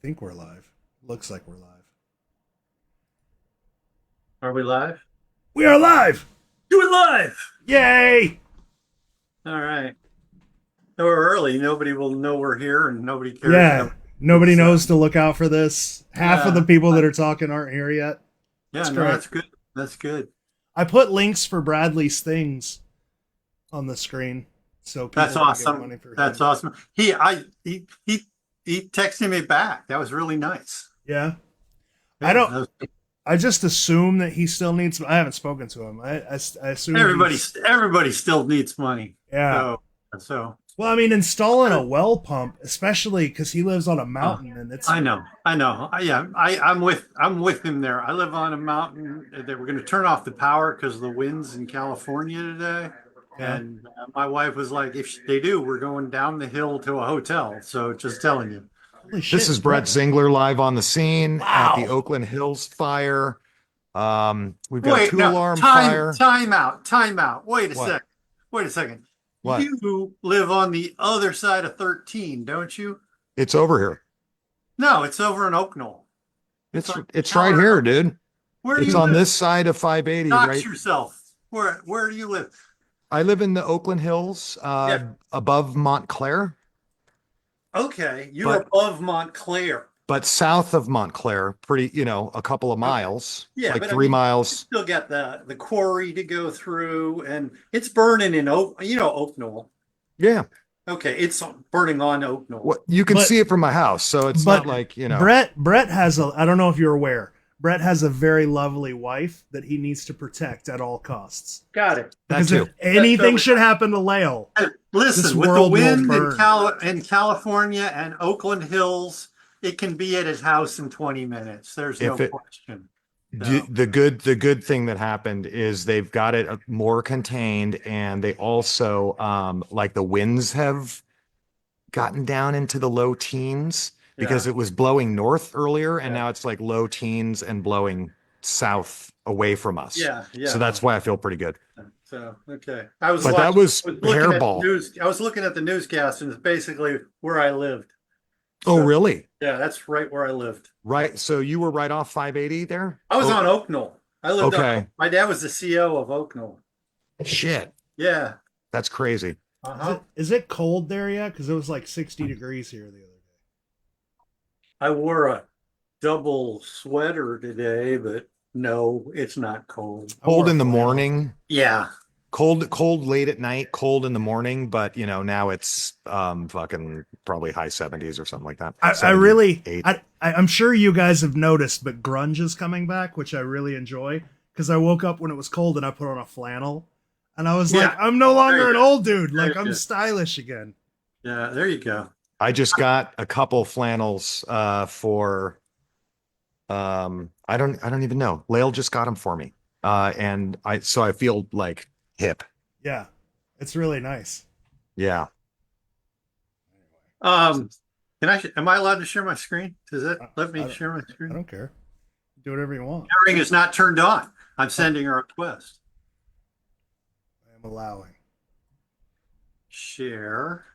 think we're live. Looks like we're live. Are we live? We are live! Do it live! Yay! All right. So we're early. Nobody will know we're here and nobody cares. Yeah, nobody It's, knows to look out for this. Half of the yeah. people that are talking aren't here yet. Yeah, That's no, great. that's good. That's good. I put links for Bradley's things on the screen so That's people can give money awesome. for That's him. awesome. He texted me back. That was really nice. Yeah. I Yeah, don't. I just assume that he still needs. I haven't spoken to him. I assume everybody still needs money. Yeah. So Well, I mean, installing a well pump, especially because he lives on a uh, mountain, and it's I know. I'm with him there. I live on a mountain. They were going to turn off the power because of the winds in California today. yeah. And my wife was like, if they do, we're going down the hill to a hotel. So just telling you. Holy shit! This is Brett Zingler live on the scene at the Wow. Oakland Hills fire. We've got a Wait, no, two-alarm fire. time out. Wait a What? second. Wait a second. What? You live on the other side of 13, don't you? It's over here. No, it's over in Oak Knoll. It's right here, dude. Where do It's you on live? this side of 580, Dox right? yourself. Where do you live? I live in the Oakland Hills, Yeah. above Montclair, Okay, you're but above Montclair. but south of Montclair, a couple of miles, Yeah, like but I 3 miles. Still got the quarry to go through, and it's burning in Oak Knoll. Yeah. Okay, it's burning on Oak Knoll. What you can But- see it from my house, so it's but not like, Brett has a. I don't know if you're aware. Brett has a very lovely wife that he needs to protect at all costs. Got it. that Because too. if anything So- should happen to Lael, This Listen, with the world will wind burn. in California and Oakland Hills, it can be at his house in 20 minutes. There's no If it- question. The good thing that happened is they've got it more contained, and they also like the winds have gotten down into the low teens because Yeah. it was blowing north earlier, and Yeah. now it's like low teens and blowing south away from us. Yeah, yeah. So that's why I feel pretty good. So okay. But that was looking at the hairball. news. I was looking at the newscast, and it's basically where I lived. Oh, So, really? yeah, that's right where I lived. Right. So you were right off 580 there? I was Oh, on Oak Knoll. I lived Okay. my dad was the CO of Oak Knoll. Shit. Yeah. That's crazy. Uh-huh. is it cold there yet? Because it was like 60 degrees here the other day. I wore a double sweater today, but no, it's not cold. I wore Cold a in the flannel. morning. Yeah. Cold late at night, cold in the morning, but now it's fucking probably high 70s or something like that. I really, 78. I'm sure you guys have noticed, but grunge is coming back, which I really enjoy. Because I woke up when it was cold and I put on a flannel, and I was like, Yeah. I'm no longer There you an go. old dude. There Like you I'm go. stylish again. Yeah, there you go. I just got a couple flannels for I don't even know. Lael just got them for me. And I feel like hip. Yeah, it's really nice. Yeah. Am I allowed to share my screen? Does it let me I don't- share my I screen? don't care. Do whatever you want. Sharing is not turned on. I'm sending a request. I am allowing. Share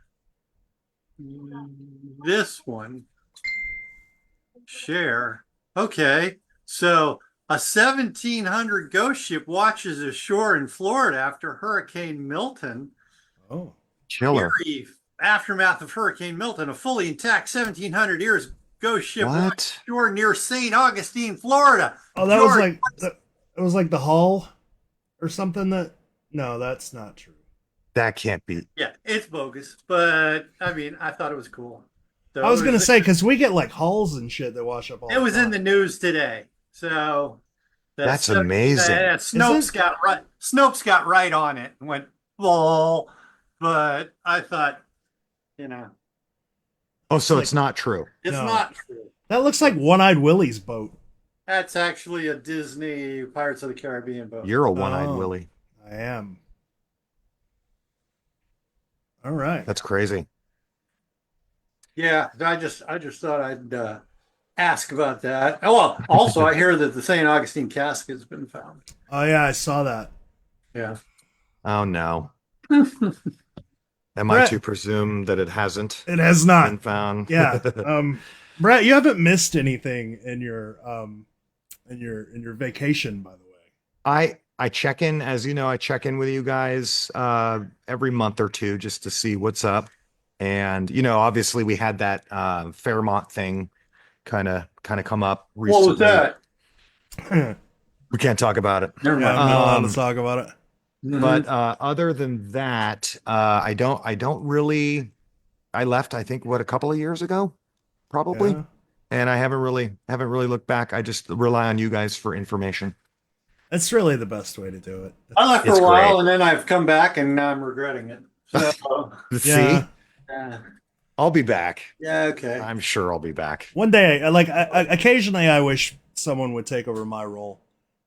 this one. Share. Okay. So a 1700 ghost ship watches ashore in Florida after Hurricane Milton. Oh, Chiller. Eerie aftermath of Hurricane Milton, a fully intact 1700 years ghost ship What? washed ashore near St. Augustine, Florida. oh, that was George, like it was like the hull or something. No, that's not true. That can't be. yeah, it's bogus, but I mean, I thought it was cool. So I was it gonna say because we get like hulls and shit that wash up all. it was the in the time. news today. So That's amazing. Snopes got right on it and went lol. But I thought, Oh, so like- it's not true. it's No. not true. That looks like One-Eyed Willie's boat. That's actually a Disney Pirates of the Caribbean boat. You're a one-eyed Oh. Willie. I am. All right. That's crazy. Yeah, I just thought I'd ask about that. Oh, well, also I hear that the St. Augustine cask has been found. Oh yeah, I saw that. Yeah. Oh no. Am I Brett. to presume that it hasn't It has been not. found? Yeah. Brett, you haven't missed anything in your vacation, by the way. I check in, as you know, I check in with you guys every month or two just to see what's up. And obviously we had that Fairmont thing kind of come up What was recently. that? We can't talk about it. Never Yeah, I'm mind. not allowed Um, to talk about it. But other than that, I don't really. I left, I think, what, a couple of years ago, probably, Yeah. and I haven't really looked back. I just rely on you guys for information. It's really the best way to do it. I left for It's a while great. and then I've come back and now I'm regretting it. So, See, Yeah. yeah, I'll be back. yeah, okay. I'm sure I'll be back. One day, occasionally, I wish someone would take over my role,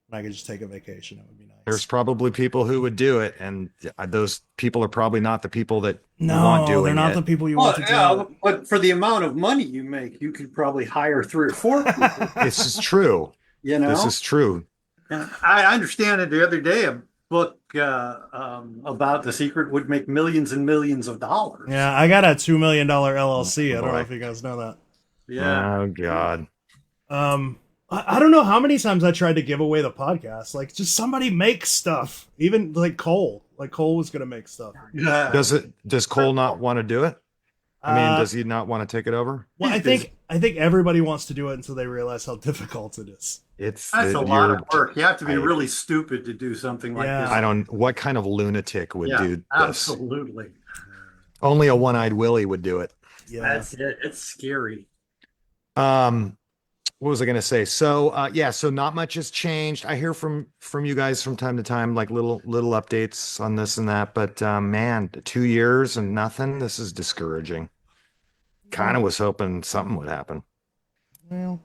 and I could just take a vacation. It would be nice. There's probably people who would do it, and those people are probably not the people that no, want doing they're not it. the people you Well, want to do yeah, it. but for the amount of money you make, you could probably hire 3 or 4 people, This is true. you know? This is true. And I understand it the other day, a book about The Secret would make millions and millions of dollars. Yeah, I got a $2 million LLC. I don't know Boy. if you guys know that. Yeah. Oh God. I don't know how many times I tried to give away the podcast. Like, just somebody make stuff. Even like Cole. Like Cole was gonna make stuff. Yeah. Does Cole not want to do it? I mean, Uh, does he not want to take it over? Well, I think everybody wants to do it until they realize how difficult it is. It's That's a lot of work. You have to be I- really stupid to do something like Yeah. this. I don't. What kind of lunatic would Yeah, do this? absolutely. Only a one-eyed Willie would do it. Yeah. That's it. It's scary. What was I going to say? So, yeah. So not much has changed. I hear from you guys from time to time, like little updates on this and that. But man, 2 years and nothing. This is discouraging. Kind of was hoping something would happen. Well,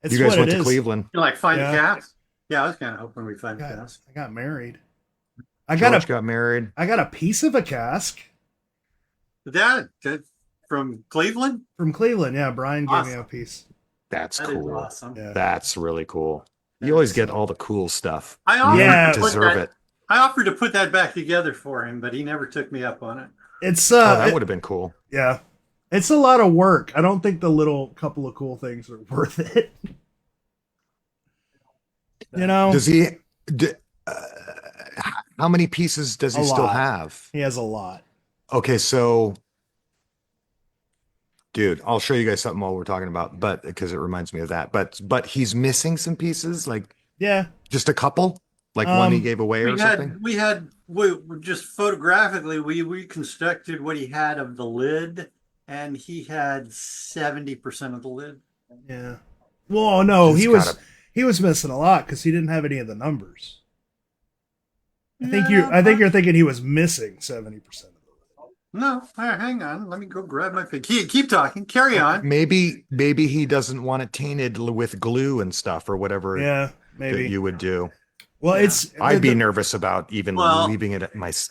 it's You guys what went it to is. Cleveland. You like find Yeah. a cast? Yeah, I was kind of hoping we'd find a God, cast. I got married. I got George a got married. I got a piece of a cask That from Cleveland? from Cleveland. Yeah, Brian gave me Awesome. a piece. That's That is cool. awesome. Yeah. That's really cool. You always get all the cool stuff. I You offered, Yeah. to put deserve that, it. I offered to put that back together for him, but he never took me up on it. It's Oh, that would have been cool. yeah. It's a lot of work. I don't think the little couple of cool things are worth it. You know, Does he? d- uh, how many pieces does he A still lot. have? he has a lot. Okay, so, dude, I'll show you guys something while we're talking about, but because it reminds me of that. But he's missing some pieces, like Yeah. just a couple, like one he Um, gave away or something. We just photographically, we reconstructed what he had of the lid, and he had 70% of the lid. Yeah. Well, no, He's he gotta- was missing a lot because he didn't have any of the numbers. I think Yeah, you're thinking he was missing 70% of the No, hang on. Let me go grab my pig. Keep talking. Carry on. Maybe he doesn't want it tainted with glue and stuff or whatever Yeah, that maybe. you would do. Well, Yeah. it's I'd be the- nervous about even Well- leaving it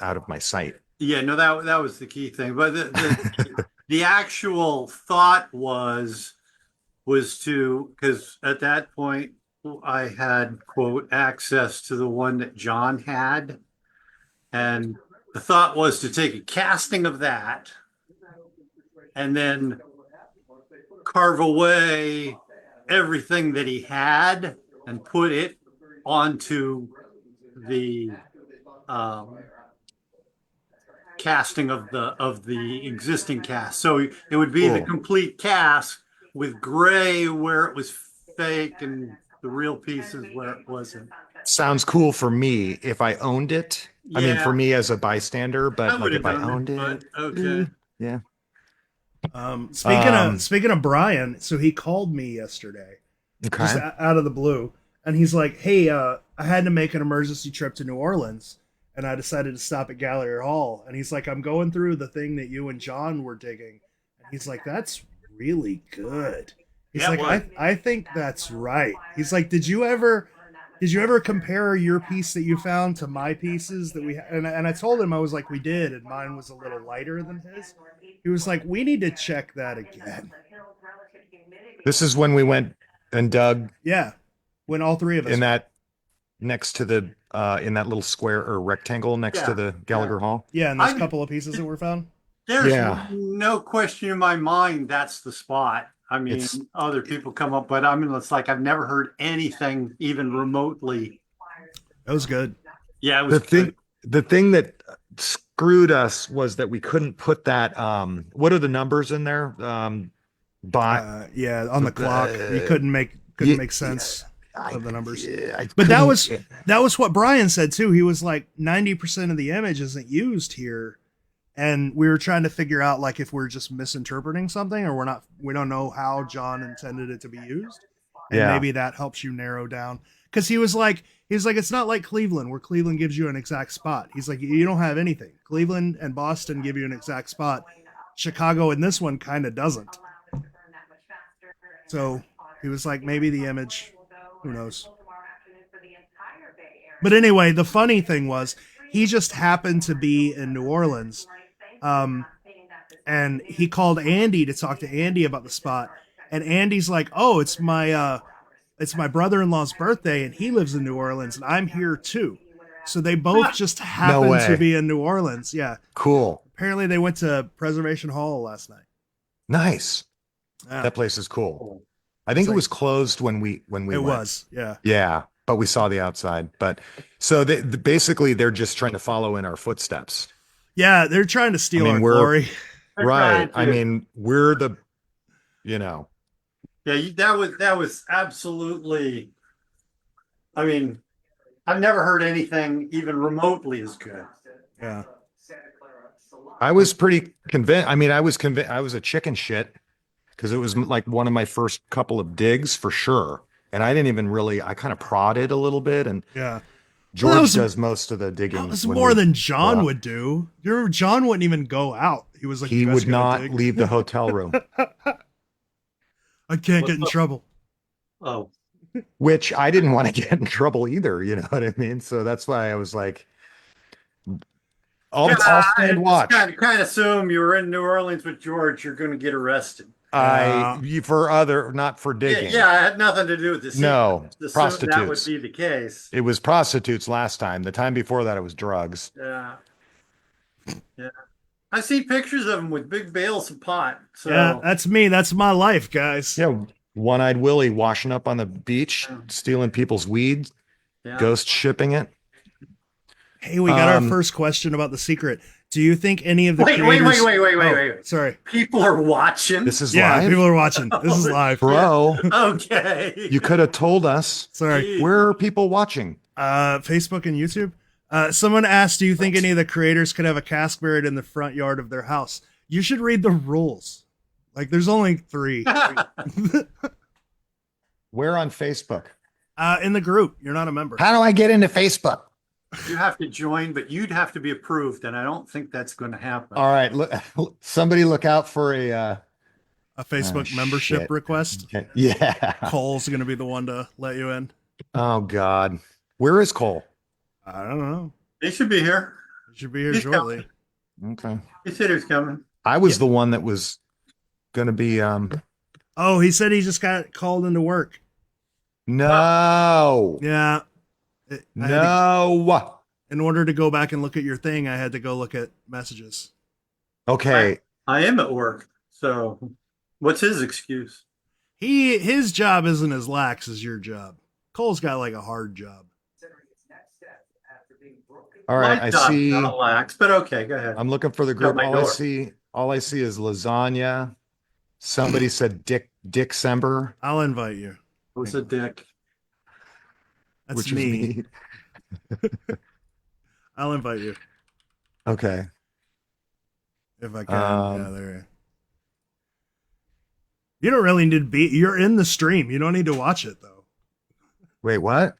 out of my sight. Yeah, no, that was the key thing. But the actual thought was to, because at that point I had, quote, access to the one that John had, and the thought was to take a casting of that and then carve away everything that he had and put it onto the casting of the existing cast. So it would be the Cool. complete cast with gray where it was fake and the real pieces where it wasn't. Sounds cool for me if I owned it. I mean, Yeah. for me as a bystander, but like would if have I done owned it, but okay. yeah. speaking of Brian, so he called me yesterday, Okay. just out of the blue, and he's like, "Hey, I had to make an emergency trip to New Orleans, and I decided to stop at Gallery Hall." And he's like, "I'm going through the thing that you and John were digging," and he's like, "That's really good." He's Yeah, like, well- I think that's right." He's like, Did you ever compare your piece that you found to my pieces that we and I told him, I was like, we did, and mine was a little lighter than his. He was like, we need to check that again. This is when we went and dug Yeah, when all three of us in that next to the in that little square or rectangle next Yeah. to the Gallagher Hall. yeah, and there's a I- couple of pieces that were found. There's Yeah. no question in my mind that's the spot. I mean, It's- other people come up, but I mean, it's like I've never heard anything even remotely. That was good. Yeah, it was the thing that screwed us was that we couldn't put that what are the numbers in there? By Yeah, on the clock, you couldn't make sense of the numbers. But that was what Brian said too. He was like 90% of the image isn't used here. And we were trying to figure out like if we're just misinterpreting something or we don't know how John intended it to be used. And maybe that helps you narrow down. Because he was like, it's not like Cleveland, where Cleveland gives you an exact spot. He's like, you don't have anything. Cleveland and Boston give you an exact spot. Chicago in this one kind of doesn't. So he was like, maybe the image, who knows. But anyway, the funny thing was, he just happened to be in New Orleans. And he called Andy to talk to Andy about the spot. And Andy's like, oh, it's my brother-in-law's birthday, and he lives in New Orleans, and I'm here too. So they both just happened to be in New Orleans. Yeah. Cool. Apparently they went to Preservation Hall last night. Nice. Yeah. That place is cool. I think it was closed when we went. Was, yeah. Yeah, but we saw the outside. But so basically they're just trying to follow in our footsteps. Yeah, they're trying to steal our glory. Right. I mean, we're the, Yeah, that was absolutely. I mean, I've never heard anything even remotely as good. Yeah. I was pretty convinced. I mean, I was convinced. I was a chicken shit because it was like one of my first couple of digs for sure. And I didn't even really. I kind of prodded a little bit, and George does most of the digging. That was more than John would do. You remember, John wouldn't even go out. He was like, he would not leave the hotel room. I can't get in trouble. Oh, which I didn't want to get in trouble either. You know what I mean? So that's why I was like, I'll stand watch. Kind of assume you were in New Orleans with George, you're going to get arrested. Not for digging. Yeah, it had nothing to do with this. No, prostitutes. That would be the case. It was prostitutes last time. The time before that, it was drugs. Yeah. I see pictures of them with big bales of pot. So. Yeah, that's me. That's my life, guys. Yeah, one-eyed Willie washing up on the beach, stealing people's weed, ghost shipping it. Hey, we got our first question about the secret. Do you think any of the creators... Wait. Sorry. People are watching. This is live? People are watching. This is live. Bro. Okay. You could have told us. Sorry. Where are people watching? Facebook and YouTube. Someone asked, do you think any of the creators could have a cask buried in the front yard of their house? You should read the rules. Like, there's only 3. Where on Facebook? In the group. You're not a member. How do I get into Facebook? You have to join, but you'd have to be approved, and I don't think that's going to happen. All right, somebody look out for a Facebook membership request. Okay. Yeah, Cole's going to be the one to let you in. Oh God, where is Cole? I don't know. He should be here. He should be here shortly. Okay. He said he was coming. I was the one that was going to be. Oh, he said he just got called into work. No. Yeah. No. In order to go back and look at your thing, I had to go look at messages. Okay. I am at work. So what's his excuse? His job isn't as lax as your job. Cole's got like a hard job. All right. My I job's see. not lax, but okay, go ahead. I'm looking for the group. my All I see is lasagna. Somebody said Dick Sember. I'll invite you. Who's a dick? That's which me. is me. I'll invite you Okay. if I can. Yeah, there. You don't really need to be. You're in the stream. You don't need to watch it though. Wait, what?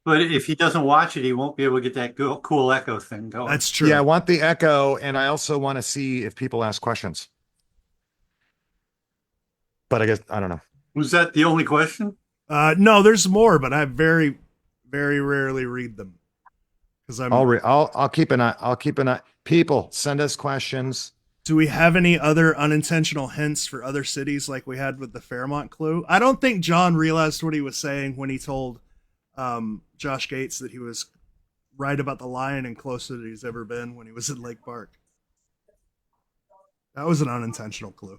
But if he doesn't watch it, he won't be able to get that cool echo thing going. That's true. Yeah, I want the echo, and I also want to see if people ask questions. But I guess I don't know. Was that the only question? No, there's more, but I very, very rarely read them because I'll keep an eye. I'll keep an eye. People send us questions. Do we have any other unintentional hints for other cities like we had with the Fairmont clue? I don't think John realized what he was saying when he told Josh Gates that he was right about the lion and closer than he's ever been when he was in Lake Park. That was an unintentional clue.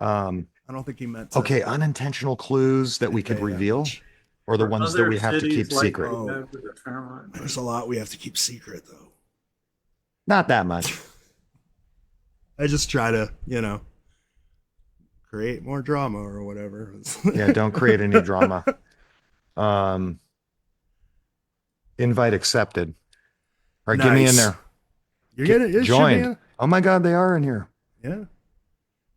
I I don't think he meant to. Okay, unintentional clues that we could convey that reveal, much. or the Are ones that other we have to keep cities like secret. we have with the Fairmont? There's a lot we have to keep secret, though. Not that much. I just try to, create more drama or whatever. Yeah, don't create any drama. Invite accepted. All right, get me in Nice. there. You're getting it. Joined. Oh my God, they are in here. Yeah.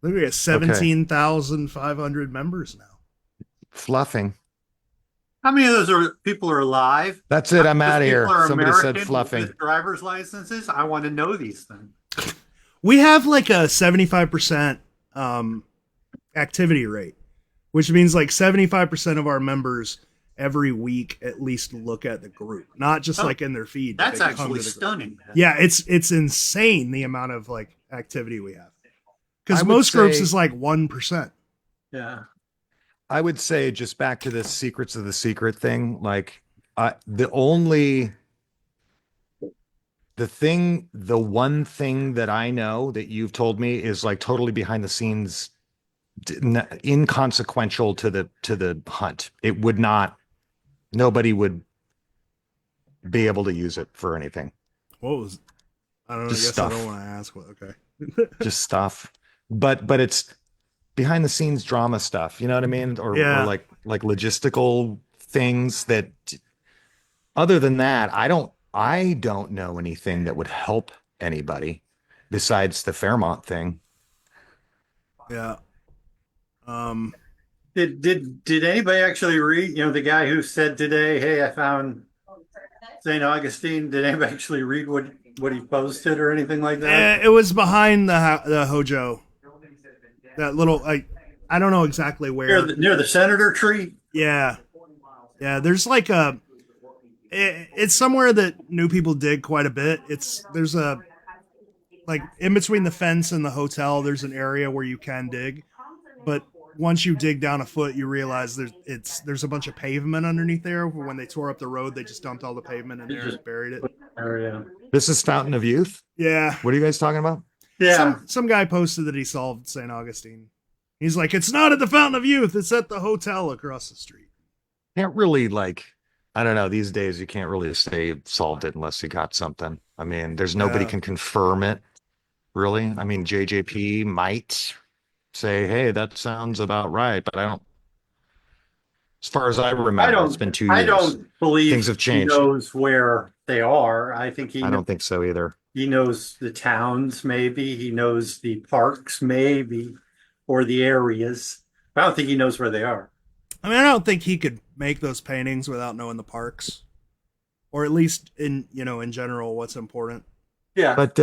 Look, we got 17,500 members now. Fluffing. How many of those people are alive? That's it. I'm Those out of here. people are Somebody American said fluffing. with driver's licenses. I want to know these things. We have like a 75% activity rate, which means like 75% of our members every week at least look at the group, not just like in their feed. That's they come actually to the group. stunning. Yeah, it's insane the amount of like activity we have. Because I would most groups say- is like 1%. Yeah. I would say, just back to this secrets of the secret thing, like the one thing that I know that you've told me is like totally behind the scenes, inconsequential to the hunt. It would not, nobody would be able to use it for anything. What was? I don't know. Just I guess stuff. I don't want to ask. What? Okay. Just stuff, but it's behind the scenes drama stuff. You know what I mean? Or like logistical things that. Other than that, I don't know anything that would help anybody besides the Fairmont thing. Yeah. Did anybody actually read? The guy who said today, "Hey, I found St. Augustine." Did anybody actually read what he posted or anything like that? It was behind the Hojo. That little I don't know exactly where. Near the senator tree. Yeah. There's like it's somewhere that new people dig quite a bit. There's a like in between the fence and the hotel. There's an area where you can dig, but once you dig down a foot, you realize there's a bunch of pavement underneath there. When they tore up the road, they just dumped all the pavement in there and buried it. Oh yeah. This is Fountain of Youth. Yeah. What are you guys talking about? Yeah. Some guy posted that he solved St. Augustine. He's like, it's not at the Fountain of Youth. It's at the hotel across the street. Can't really I don't know. These days, you can't really say solved it unless you got something. I mean, there's nobody can confirm it, really. I mean, JJP might say, "Hey, that sounds about right," but I don't. As far as I remember, it's been 2 years. I don't believe Things have changed. He knows where they are. I don't think so either. He knows the towns, maybe. He knows the parks, maybe, or the areas. I don't think he knows where they are. I mean, I don't think he could make those paintings without knowing the parks, or at least in general, what's important. Yeah, but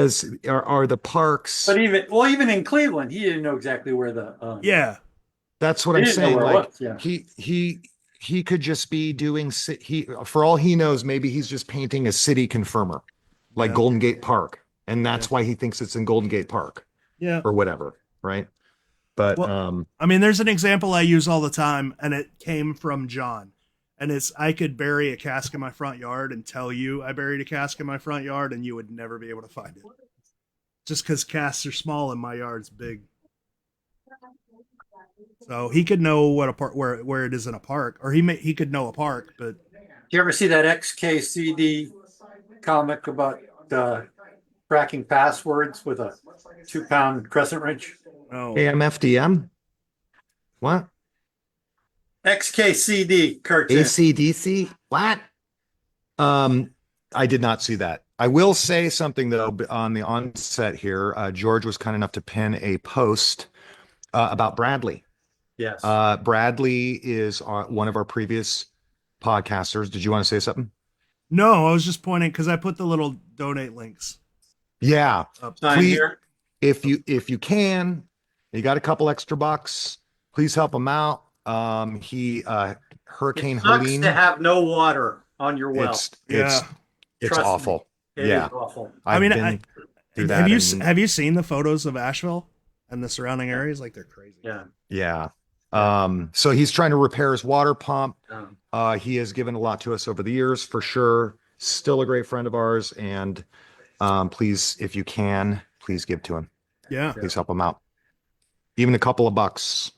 are the parks? But even in Cleveland, he didn't know exactly where the. Yeah, that's what I'm saying. Like yeah. he could just be doing. For all he knows, maybe he's just painting a city confirmer, like Golden Gate Park, and that's why he thinks it's in Golden Gate Park. Yeah, or whatever, right? But I mean, there's an example I use all the time, and it came from John. And I could bury a cask in my front yard and tell you I buried a cask in my front yard, and you would never be able to find it. Just because casks are small and my yard's big. So he could know where it is in a park, or he could know a park. But did you ever see that XKCD comic about cracking passwords with a 2-pound crescent wrench? No. AMFDM? What? XKCD cartoon. ACDC? What? I did not see that. I will say something though on the onset here. George was kind enough to pin a post about Bradley. Yes. Bradley is one of our previous podcasters. Did you want to say something? No, I was just pointing because I put the little donate links. Yeah. Sign here. If you can, you got a couple extra bucks, please help him out. Hurricane Helene. To have no water on your well. It's awful. It is awful. Have you seen the photos of Asheville and the surrounding areas? Like, they're crazy. Yeah. So he's trying to repair his water pump. He has given a lot to us over the years, for sure. Still a great friend of ours. And please, if you can, please give to him. Yeah. Please help him out. Even a couple of bucks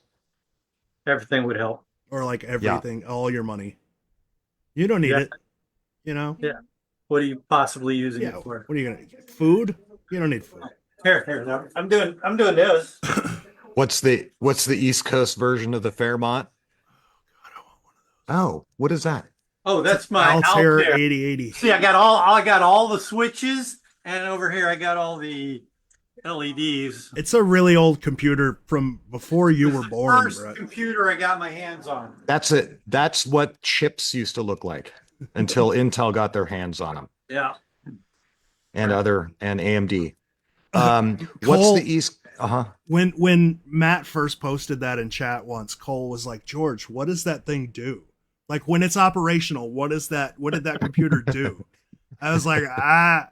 everything would help. or like everything, all your money. You don't need Yeah, it, you know? yeah. What are you possibly using Yeah. it for? What are you gonna food? You don't need food. Here. No, I'm doing this. What's the East Coast version of the Fairmont? Oh, what is that? Oh, It's an that's my Altair Altair. 8080. See, I got all the switches, and over here I got all the LEDs. It's a really old computer from before you This were is the born, first Brett. computer I got my hands on. That's it. That's what chips used to look like until Intel got their hands on them Yeah. and AMD. What's Cole, the East? Uh-huh. when Matt first posted that in chat once, Cole was like, George, what does that thing do? Like when it's operational, what did that computer do? I was like, I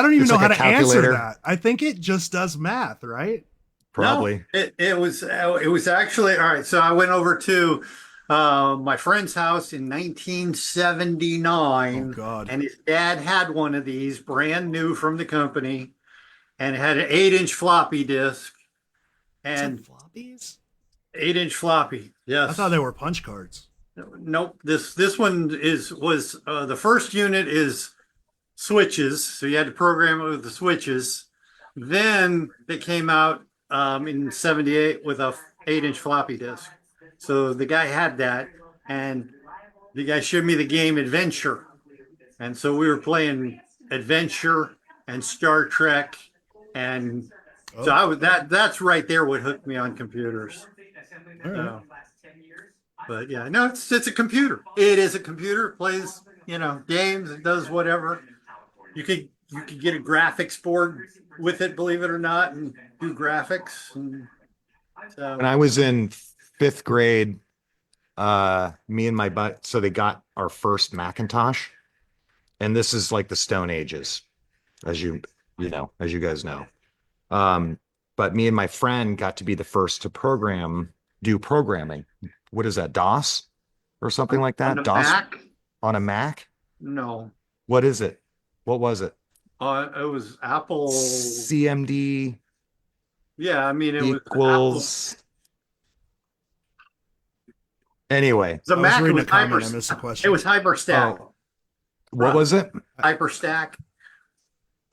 don't even It's know like how a to answer calculator. that. I think it just does math, right? Probably. No, it was actually all right. So I went over to my friend's house in Oh 1979, God. and his dad had one of these brand new from the company, and it had an 8-inch floppy disk Is that and floppies? 8-inch floppy. I thought Yes. they were punch cards. Nope. This one was the first unit is switches, so you had to program it with the switches. Then they came out in '78 with a 8-inch floppy disk. So the guy had that, and the guy showed me the game Adventure, and so we were playing Adventure and Star Trek, and so Oh, I was that's right there what hooked me on computers. all right. So, but yeah, no, it's a computer. It is a computer. It plays, games. It does whatever. You could get a graphics board with it, believe it or not, and do graphics. And so, When I was in fifth grade, me and my butt, so they got our first Macintosh, and this is like the Stone Ages, as as you guys know. Um, but me and my friend got to be the first to do programming. What is that, DOS or something like on that? the DOS Mac, on a Mac? no, What is it? What was it? it was Apple. CMD Yeah, I mean, it was Apple. equals. Anyway, The I was Mac. It reading a was hyper. comment. I missed the It question. was HyperStack. oh, what was it? HyperStack.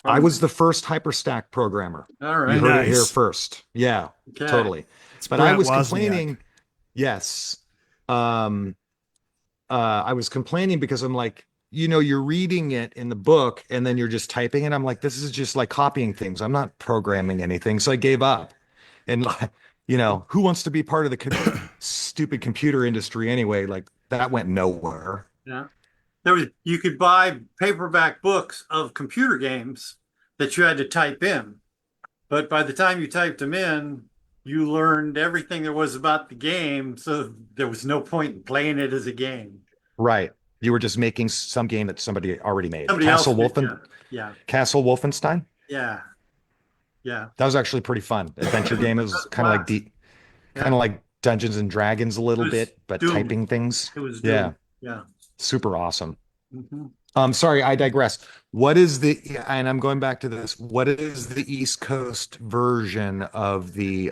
I was the first hyperstack programmer. All You right. heard it here Nice. first. Yeah, Okay. totally. It's But I Brett was Wozniak. complaining. Yes. Um, I was complaining because I'm like, you're reading it in the book and then you're just typing it. I'm like, this is just like copying things. I'm not programming anything. So I gave up. And like, who wants to be part of the stupid computer industry anyway? Like that went nowhere. Yeah. You could buy paperback books of computer games that you had to type in. But by the time you typed them in, you learned everything there was about the game. So there was no point in playing it as a game. Right. You were just making some game that somebody already made. Somebody else Castle did, Wolfen, yeah. Castle Wolfenstein. Yeah. Yeah. That was actually pretty fun. Adventure game. It was kind of like deep, kind of like Dungeons and Dragons a little bit, but Doom. typing things. It was Doom. Yeah. Yeah. Super awesome. Mm-hmm. Sorry, I digress. And I'm going back to this. What is the East Coast version of the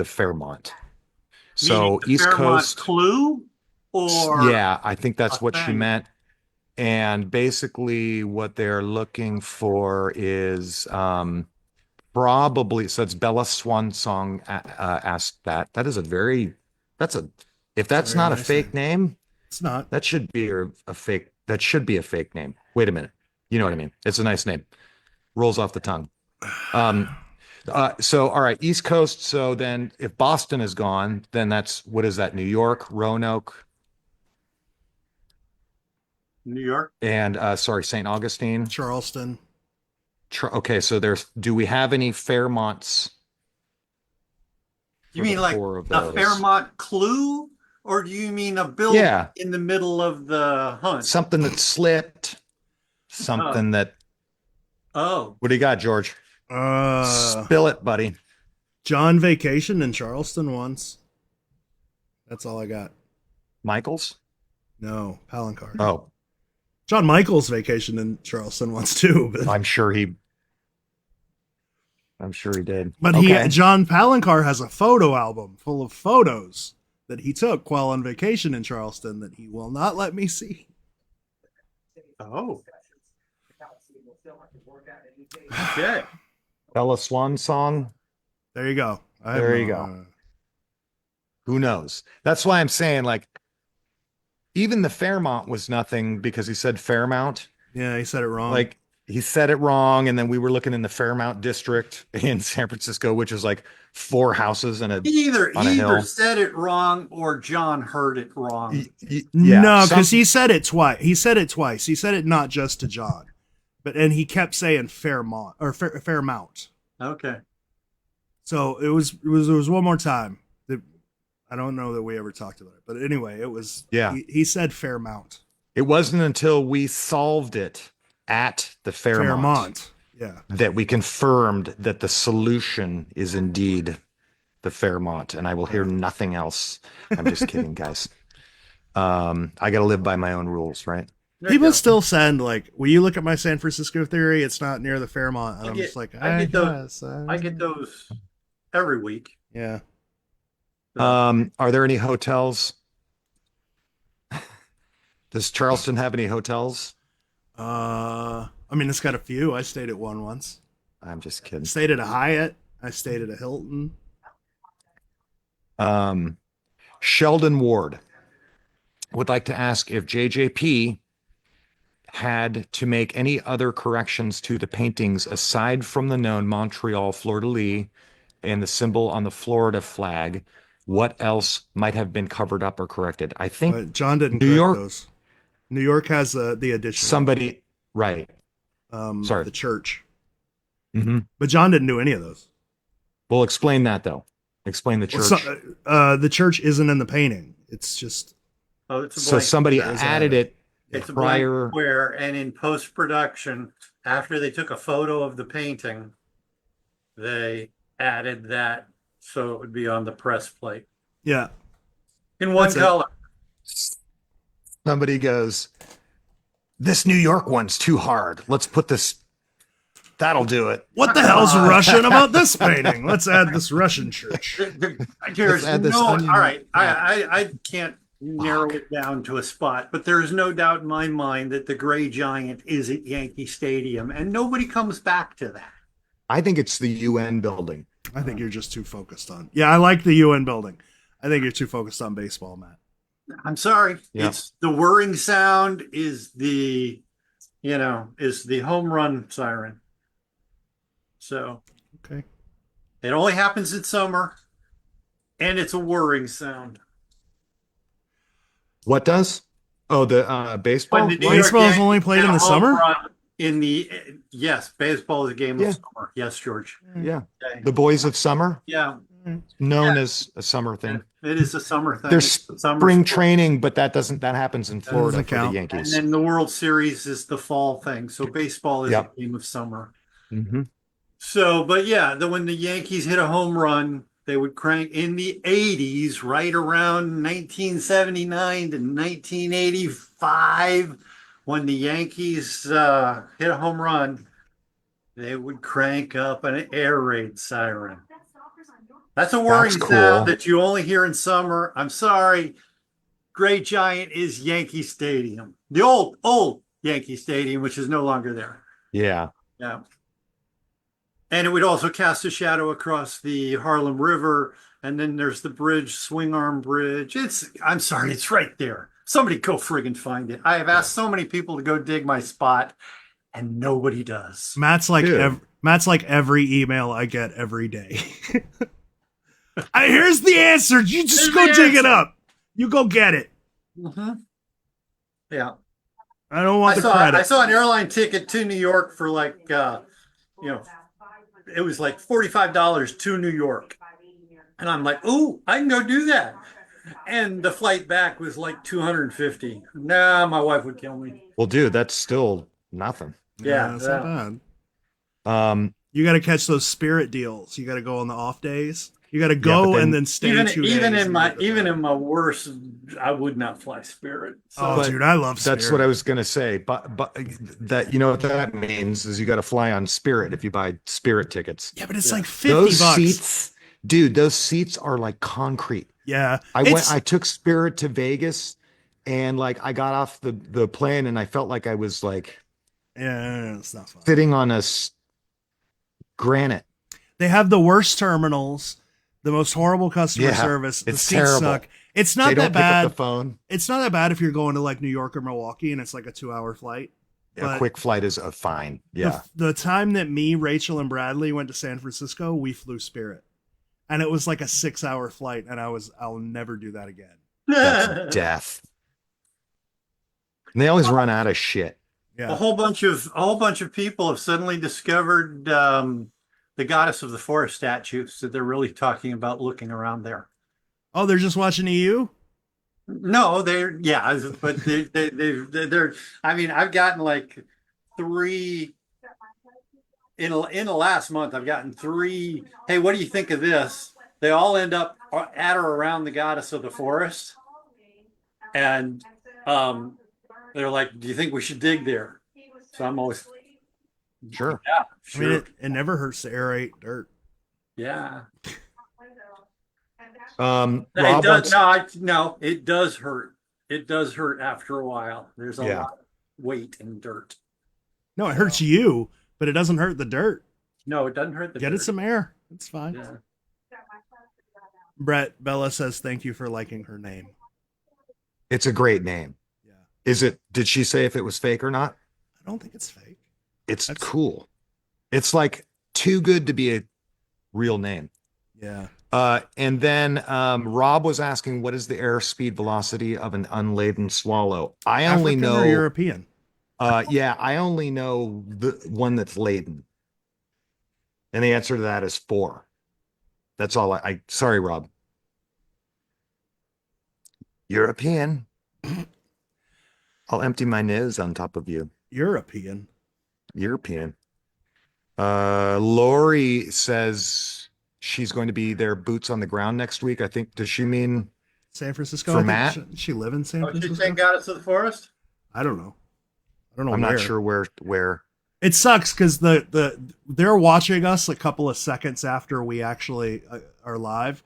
Fairmont? So Meaning the East Fairmont Coast clue or yeah, I think that's what she thing? meant. And basically what they're looking for is probably, so it's Bella Swansong asked that. That is if that's Very not a nice fake name, It's not. that should be that should be a fake name. Wait a minute. You know what I mean? It's a nice name. Rolls off the tongue. So, all right, East Coast. So then if Boston is gone, then what is that? New York, Roanoke, New York. and sorry, St. Augustine. Charleston. Okay, so do we have any Fairmonts? You mean like a Fairmont clue, or do you mean a building in the middle of the hunt? Something that slipped, something that. Oh, what do you got, George? Spill it, buddy. John vacationed in Charleston once. That's all I got. Michaels? No, Palancar. Oh, John Michaels vacationed in Charleston once too. But I'm sure he. I'm sure he did. But Okay. John Palancar has a photo album full of photos that he took while on vacation in Charleston that he will not let me see. Oh. Okay. Bella Swan song. There you go. There you go. Who knows? That's why I'm saying, like, even the Fairmont was nothing because he said Fairmount. Yeah, he said it wrong. Like, he said it wrong, and then we were looking in the Fairmount district in San Francisco, which is like 4 houses and He on a either hill. said it wrong or John heard it wrong. No, because he said it twice. He said it not just to John, and he kept saying Fairmont or Fairmount. Okay. So it was one more time. I don't know that we ever talked about it, but anyway, it was. Yeah. He said Fairmount. It wasn't until we solved it at the Fairmont. Yeah. That we confirmed that the solution is indeed the Fairmont, and I will hear nothing else. I'm just kidding, guys. I got to live by my own rules, right? People still send like, will you look at my San Francisco theory? It's not near the Fairmont. And I'm just like, I get those every week. Yeah. Are there any hotels? Does Charleston have any hotels? I mean, it's got a few. I stayed at one once. I'm just kidding. Stayed at a Hyatt. I stayed at a Hilton. Sheldon Ward would like to ask if JJP had to make any other corrections to the paintings aside from the known Montreal fleur-de-lis and the symbol on the Florida flag. What else might have been covered up or corrected? I think John didn't New correct York. those. New York has the addition. Somebody, right? Sorry, the church. Mm-hmm. But John didn't do any of those. Well, explain that though. Explain the church. The church isn't in the painting. It's just. Oh, it's a so somebody added it. It's prior... a blank square, and in post-production, after they took a photo of the painting, they added that so it would be on the press plate. Yeah. In one color. Somebody goes, this New York one's too hard. Let's put this. That'll do it. What the hell's Russian about this painting? Let's add this Russian church. There's all right. I can't narrow it down to a spot, but there is no doubt in my mind that the Gray Giant is at Yankee Stadium, and nobody comes back to that. I think it's the UN building. I think you're just too focused on. Yeah, I like the UN building. I think you're too focused on baseball, Matt. I'm sorry. Yeah. It's the whirring sound is the home run siren. So okay, it only happens in summer, and it's a whirring sound. What does? Oh, the baseball. Baseball is only played in the summer. Yes, baseball is a game of summer. Yes, George. Yeah, Okay. the boys of summer. Yeah, known as a summer thing. It is a summer thing. There's spring training, but that happens in Florida for the And Yankees. then the World Series is the fall thing. So baseball is a game of summer. Mm-hmm. So, but yeah, when the Yankees hit a home run, they would crank in the 80s, right around 1979 to 1985, when the Yankees hit a home run, they would crank up an air raid siren. That's a whirring sound that you only hear in summer. I'm sorry. Gray Giant is Yankee Stadium. The old Yankee Stadium, which is no longer there. Yeah. Yeah. And it would also cast a shadow across the Harlem River. And then there's the bridge, Swing Arm Bridge. I'm sorry, it's right there. Somebody go friggin' find it. I have asked so many people to go dig my spot, and nobody does. Matt's like every email I get every day. Here's the answer. You just go dig it up. You go get it. Mm-hmm. Yeah. I don't want the credit. I saw an airline ticket to New York for it was like $45 to New York. And I'm like, ooh, I can go do that. And the flight back was like $250. Nah, my wife would kill me. Well, dude, that's still nothing. Yeah, that's not bad. You got to catch those Spirit deals. You got to go on the off days. You got to go and then stay 2 days. Even in my worst would not fly Spirit. So Oh, But dude, I love Spirit. That's what I was gonna say. But that, you know what that means is you got to fly on Spirit if you buy Spirit tickets. Yeah, but it's Yeah. like 50 Those bucks. seats, dude, those seats are like concrete. Yeah. I took Spirit to Vegas, and like I got off the plane and I felt like I was like Yeah, it's not fun. sitting on granite. They have the worst terminals, the most horrible customer Yeah, service. The it's seats terrible. suck. It's They not don't that pick up bad. the phone. It's not that bad if you're going to like New York or Milwaukee and it's like a 2-hour flight. A But quick flight is a fine. Yeah. the time that me, Rachel, and Bradley went to San Francisco, we flew Spirit. And it was like a 6-hour flight, and I'll never do that again. That's death. And they always run out of shit. Yeah. a whole bunch of people have suddenly discovered the goddess of the forest statues. So they're really talking about looking around there. Oh, they're just watching EU? No, but they're. I mean, I've gotten like 3 in the last month. I've gotten 3. Hey, what do you think of this? They all end up at or around the goddess of the forest, and they're like, "Do you think we should dig there?" So I'm always, Sure. yeah, I mean, sure, it never hurts to aerate dirt. yeah. Rob It does. wants, No, it does hurt. It does hurt after a while. There's a Yeah. lot of weight in dirt. No, it hurts you, but it doesn't hurt the dirt. No, it doesn't hurt the Get dirt. it some air. It's fine. Yeah. Brett, Bella says thank you for liking her name. it's a great name. Yeah. Did she say if it was fake or not? I don't think it's fake. It's That's- cool. It's like too good to be a real name. Yeah. And then Rob was asking, what is the airspeed velocity of an unladen swallow? I only African know or European. Yeah, I only know the one that's laden. And the answer to that is 4. That's all sorry, Rob. European. I'll empty my nose on top of you. European. European. Lori says she's going to be there boots on the ground next week. I think, does she mean San Francisco. For I think Matt? she live in San Oh, she's Francisco. saying goddess of the forest? I don't know. I don't know. I'm where. not sure where. It sucks because they're watching us a couple of seconds after we actually are live.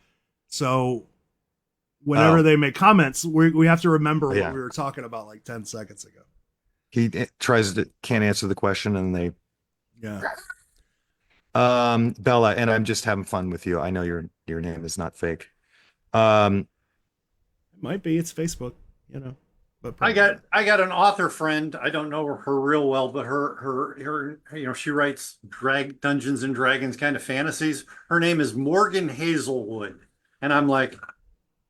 So whenever they make comments, we have to remember what Yeah. we were talking about like 10 seconds ago. He can't answer the question and they Yeah. Bella, and I'm just having fun with you. I know your name is not fake. It might be. It's Facebook, you know. But I probably got an author friend. I don't know her real well, but her she writes Dungeons and Dragons kind of fantasies. Her name is Morgan Hazelwood, and I'm like,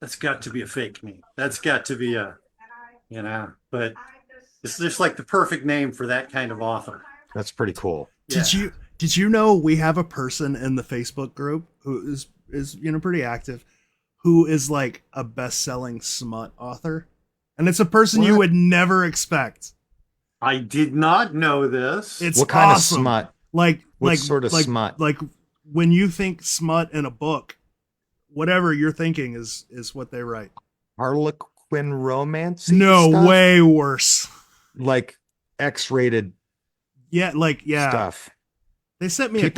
that's got to be a fake name. That's got to be but it's just like the perfect name for that kind of author. That's pretty cool. Did you know we have a person in the Facebook group who is pretty active, who is like a best-selling smut author? And it's a person you What? would never expect. I did not know this. It's What kind awesome. of smut? What sort of smut? Like when you think smut in a book, whatever you're thinking is what they write. Harlequin romance? No, stuff? way worse. Like X-rated Yeah, stuff. They sent me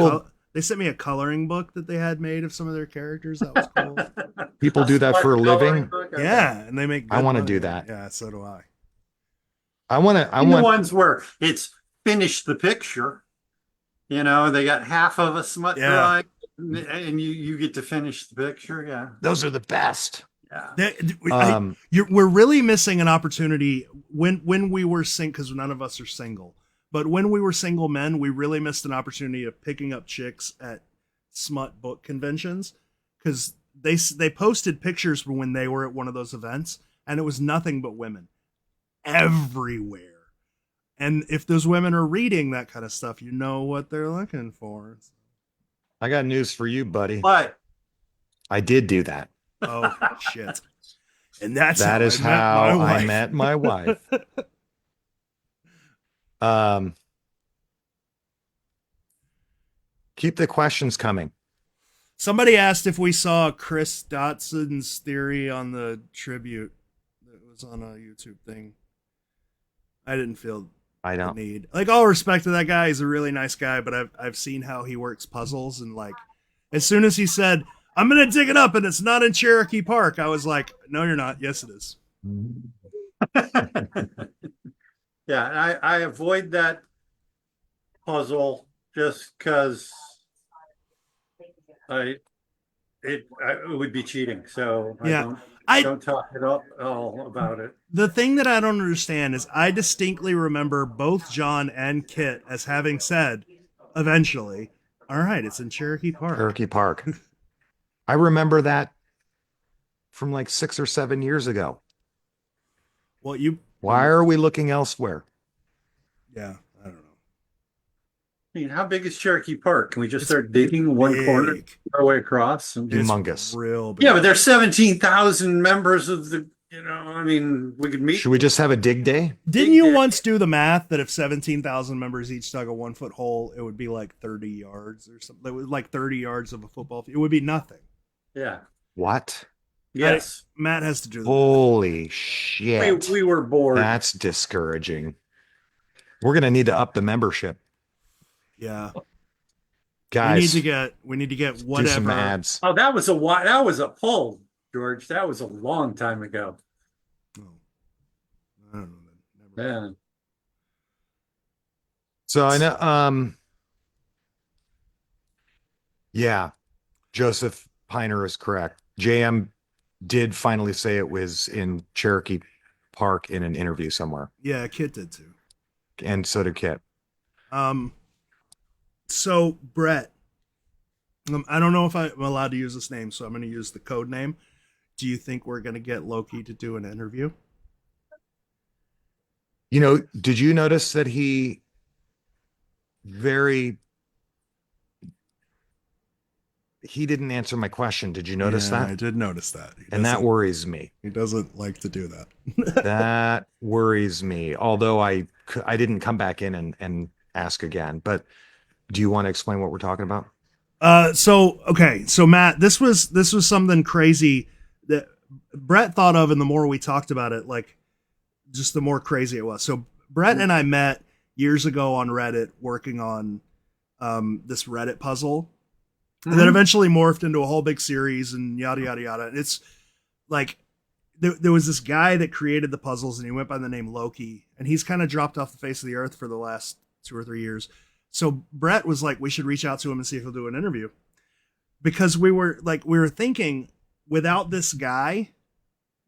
they sent me a coloring book that they had made of some of their characters. That was cool. People do that for a living. Yeah, and they make. I good wanna money. do that. Yeah, so do I. I want The ones where it's finish the picture. They got half of a smut drawing, and you get to finish the picture. Yeah, those are the best. yeah. We're really missing an opportunity when we were because none of us are single. But when we were single men, we really missed an opportunity of picking up chicks at smut book conventions because they posted pictures when they were at one of those events, and it was nothing but women everywhere. And if those women are reading that kind of stuff, you know what they're looking for. I got news for you, buddy. But I did do that. Oh shit! And that's That is how I met my wife. Keep the questions coming. Somebody asked if we saw Chris Dotson's theory on the tribute. It was on a YouTube thing. I didn't feel I the don't. need. Like, all respect to that guy, he's a really nice guy, but I've seen how he works puzzles, and like, as soon as he said, "I'm gonna dig it up and it's not in Cherokee Park," I was like, "No, you're not. Yes, it is." Yeah, I avoid that puzzle just because it would be cheating. So Yeah. I I don't talk at all about it. The thing that I don't understand is I distinctly remember both John and Kit as having said, eventually, "All right, it's in Cherokee Park." Cherokee Park. I remember that from like 6 or 7 years ago. Well, you. Why are we looking elsewhere? Yeah, I don't know. I mean, how big is Cherokee Park? Can we just It's start digging one corner big. our way across? It's Humongous. real big. Yeah, but there's 17,000 members of the, I mean, we could meet. Should we just have a dig day? Didn't you once do the math that if 17,000 members each dug a 1 foot hole, it would be like 30 yards or something? It was like 30 yards of a football field. It would be nothing. Yeah. What? Yes. Matt has to do that. Holy shit. We were bored. That's discouraging. We're going to need to up the membership. Yeah. Guys, We need to get do some whatever. ads. Oh, that was a poll, George. That was a long time ago. Oh. I don't know. Never mind. Yeah. So I know, yeah, Joseph Piner is correct. JM did finally say it was in Cherokee Park in an interview somewhere, Yeah, Kit did too. and so did Kit. So Brett, I don't know if I'm allowed to use this name, so I'm going to use the code name. Do you think we're going to get Loki to do an interview? You know, did you notice that he didn't answer my question? Did you notice Yeah, that? I did notice that. And that worries me. He doesn't like to do that. That worries me. Although I didn't come back in and ask again. But do you want to explain what we're talking about? So Matt, this was something crazy that Brett thought of, and the more we talked about it, like, just the more crazy it was. So Brett and I met years ago on Reddit working on this Reddit puzzle. And then eventually morphed into a whole big series and yada yada yada. And it's like there was this guy that created the puzzles, and he went by the name Loki, and he's kind of dropped off the face of the earth for the last 2 or 3 years. So Brett was like, we should reach out to him and see if he'll do an interview, because we were thinking, without this guy,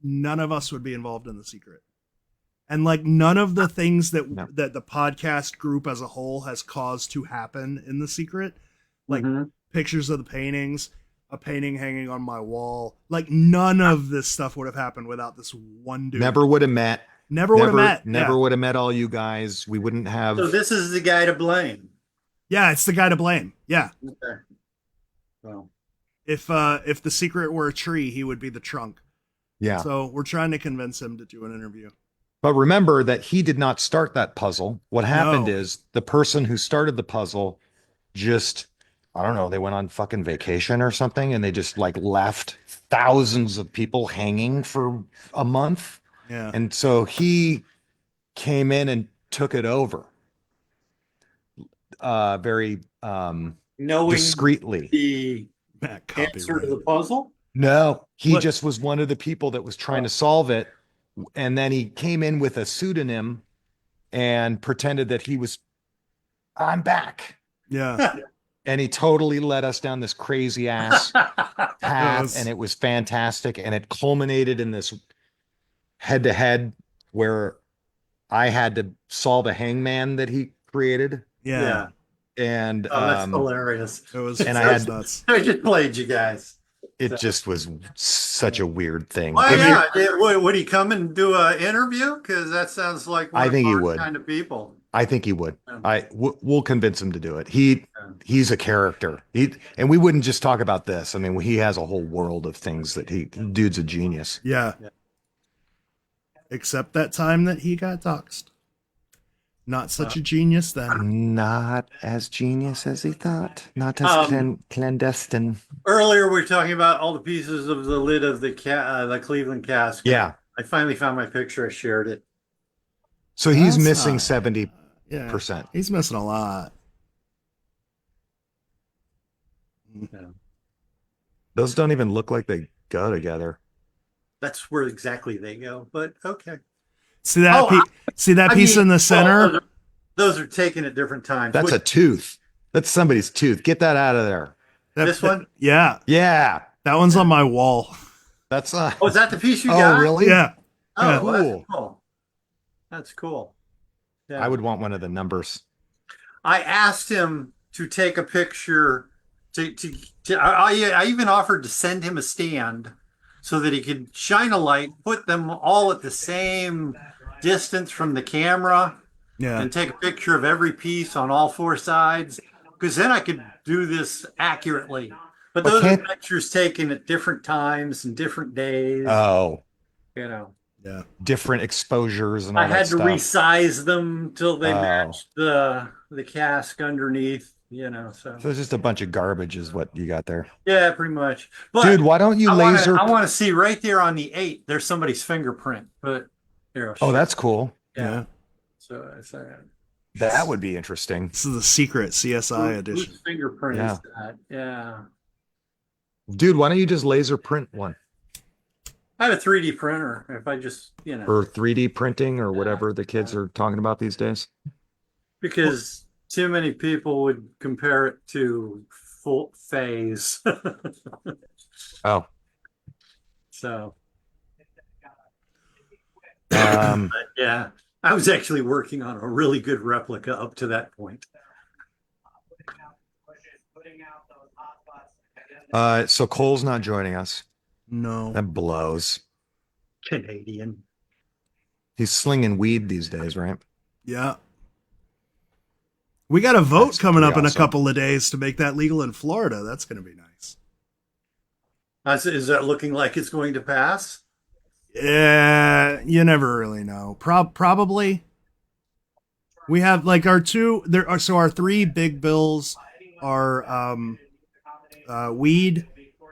none of us would be involved in The Secret. And like, none of the things that that the podcast group as a whole has caused to happen in The Secret, like pictures of the paintings, a painting hanging on my wall, like, none of this stuff would have happened without this one dude. Never would have met. Never would have met. Never would have met all you guys. We wouldn't have. So this is the guy to blame. Yeah, it's the guy to blame. Yeah. Okay. Well, If The Secret were a tree, he would be the trunk. Yeah. So we're trying to convince him to do an interview. But remember that he did not start that puzzle. What happened No. is the person who started the puzzle just, I don't know, they went on fucking vacation or something, and they just like left thousands of people hanging for a month. Yeah. And so he came in and took it over very knowing discreetly. the Matt answer to the copyrighted. puzzle. No, he What? just was one of the people that was trying to solve it. And then he came in with a pseudonym and pretended that I'm back. Yeah. And he totally led us down this crazy ass path, was- and it was fantastic. And it culminated in this head to head where I had to solve a hangman that he created. Yeah. And Oh, that's hilarious. It was. And it I was had- nuts. I just played you guys. it just was such a weird thing. Why If you- not? Would he come and do an interview? Because that sounds like one I think of he our would. kind of people. I think he would. Yeah. We'll convince him to do it. He's a character. And we wouldn't just talk about this. I mean, he has a whole world of things that dude's a genius. Yeah. Yeah. Except that time that he got doxxed. Not such a genius then. Not as genius as he thought. Not as clandestine. Earlier, we were talking about all the pieces of the lid of the Cleveland cask. Yeah. I finally found my picture. I shared it. So he's That's missing not- 70%. Yeah, he's missing a lot. Yeah. Those don't even look like they go together. That's where exactly they go. But okay. See that? Oh, see that I piece mean, in the center? well, those are taken at different times. That's a tooth. That's somebody's tooth. Get that out of there. This one? Yeah, Yeah. that one's on my wall. That's Oh, is that the piece you Oh, got? really? Yeah. Oh, Yeah. well, Cool. that's cool. That's cool. Yeah. I would want one of the numbers. I asked him to take a picture. I even offered to send him a stand so that he could shine a light, put them all at the same distance from the camera, Yeah. and take a picture of every piece on all four sides, because then I could do this accurately. But those are pictures taken at different times and different days. Oh, You know, Yeah. different exposures and all I that had to stuff. resize them till they Oh. matched the cask underneath. So So it's just a bunch of garbage is what you got there. yeah, pretty much. But Dude, why don't you laser? I want to see right there on the 8. There's somebody's fingerprint. But here, Oh, that's cool. Yeah. So I said, That would be interesting. This is the secret CSI edition. whose fingerprint Yeah. is that? Yeah. Dude, why don't you just laser print one I have a 3D printer. If I just, or 3D printing or whatever the kids are talking about these days? because too many people would compare it to full phase. Oh, So, um, but yeah, I was actually working on a really good replica up to that point. so Cole's not joining us. No. That blows. Canadian. He's slinging weed these days, right? Yeah. We got a vote That's coming up pretty in a awesome. couple of days to make that legal in Florida. That's going to be nice. Is that looking like it's going to pass? Yeah, you never really know. Probably. We have like our our 3 big bills are weed,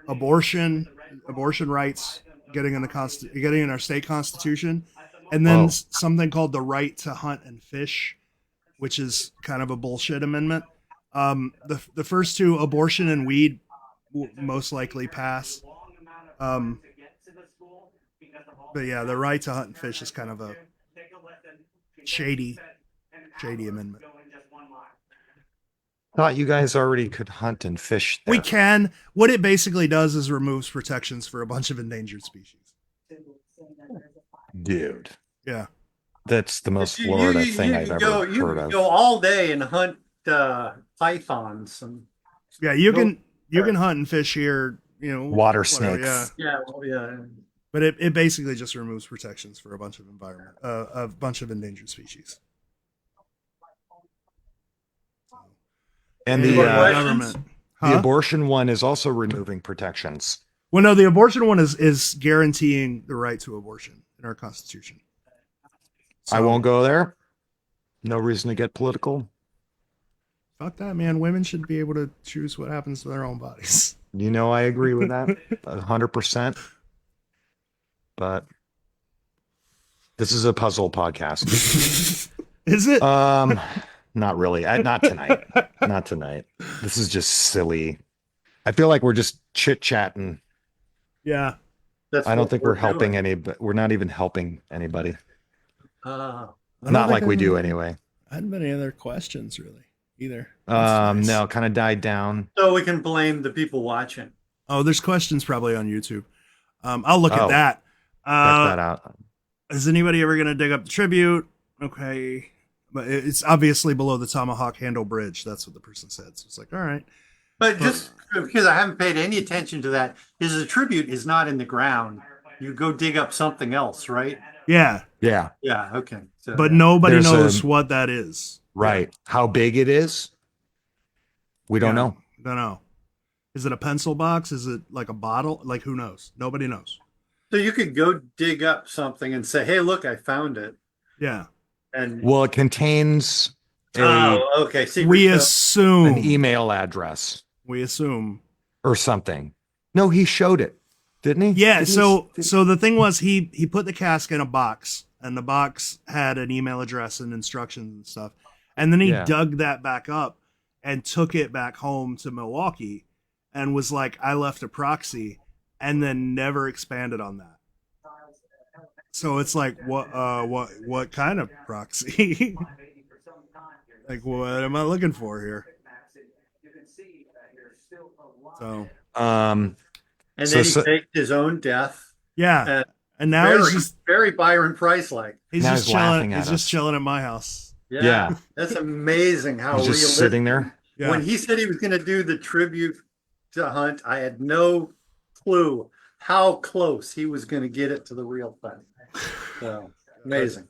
abortion rights, getting in our state constitution, and then Whoa. something called the right to hunt and fish, which is kind of a bullshit amendment. The first 2, abortion and weed, will most likely pass. But yeah, the right to hunt and fish is kind of a shady amendment. Thought you guys already could hunt and fish there. We can. What it basically does is removes protections for a bunch of endangered species. Dude, Yeah. that's the most Florida thing I've ever You heard can of. go all day and hunt pythons and Yeah, you can hunt and fish here, Water whatever, snakes. yeah. But it basically just removes protections for a bunch of endangered species. And Yeah, the government. the Huh? abortion one is also removing protections. Well, no, the abortion one is guaranteeing the right to abortion in our constitution. I won't go there. No reason to get political. Fuck that, man. Women should be able to choose what happens to their own bodies. You know, I agree with that 100%. But this is a puzzle podcast. Is it? Not really. Not tonight. Not tonight. This is just silly. I feel like we're just chit chatting. Yeah. I don't think we're helping we're not even helping anybody. Uh, Not like we do anyway. I hadn't been any other questions really either. That's nice. No, kind of died down. so we can blame the people watching. Oh, there's questions probably on YouTube. I'll look at Oh. that. Check that out. Is anybody ever going to dig up the tribute? Okay. But it's obviously below the Tomahawk Handle Bridge. That's what the person said. So it's like, all right. But just because I haven't paid any attention to that, is the tribute is not in the ground. You go dig up something else, right? Yeah. Yeah, Yeah. Okay. So, But nobody There's knows what that is. right. How big it is, we don't know. Don't know. Is it a pencil box? Is it like a bottle? Like, who knows? Nobody knows. so you could go dig up something and say, "Hey, look, I found it." Yeah. And Well, it contains okay. We Secret code. assume. an email address We assume. or something. No, he showed it. didn't he? Yeah, Didn't he- so the thing was he put the cask in a box, and the box had an email address and instructions and stuff. And then he Yeah. dug that back up and took it back home to Milwaukee and was like, I left a proxy, and then never expanded on that. So it's like, what kind of proxy? Like, what am I looking for here? So Um, And So- then he so- faked his own death. yeah, and now Very, he's just very Byron Price like. Now he's laughing at He's just us. chilling at my house. Yeah. That's amazing how he's just realistic. sitting there. Yeah. When he said he was going to do the tribute to Hunt, I had no clue how close he was going to get it to the real thing. So amazing.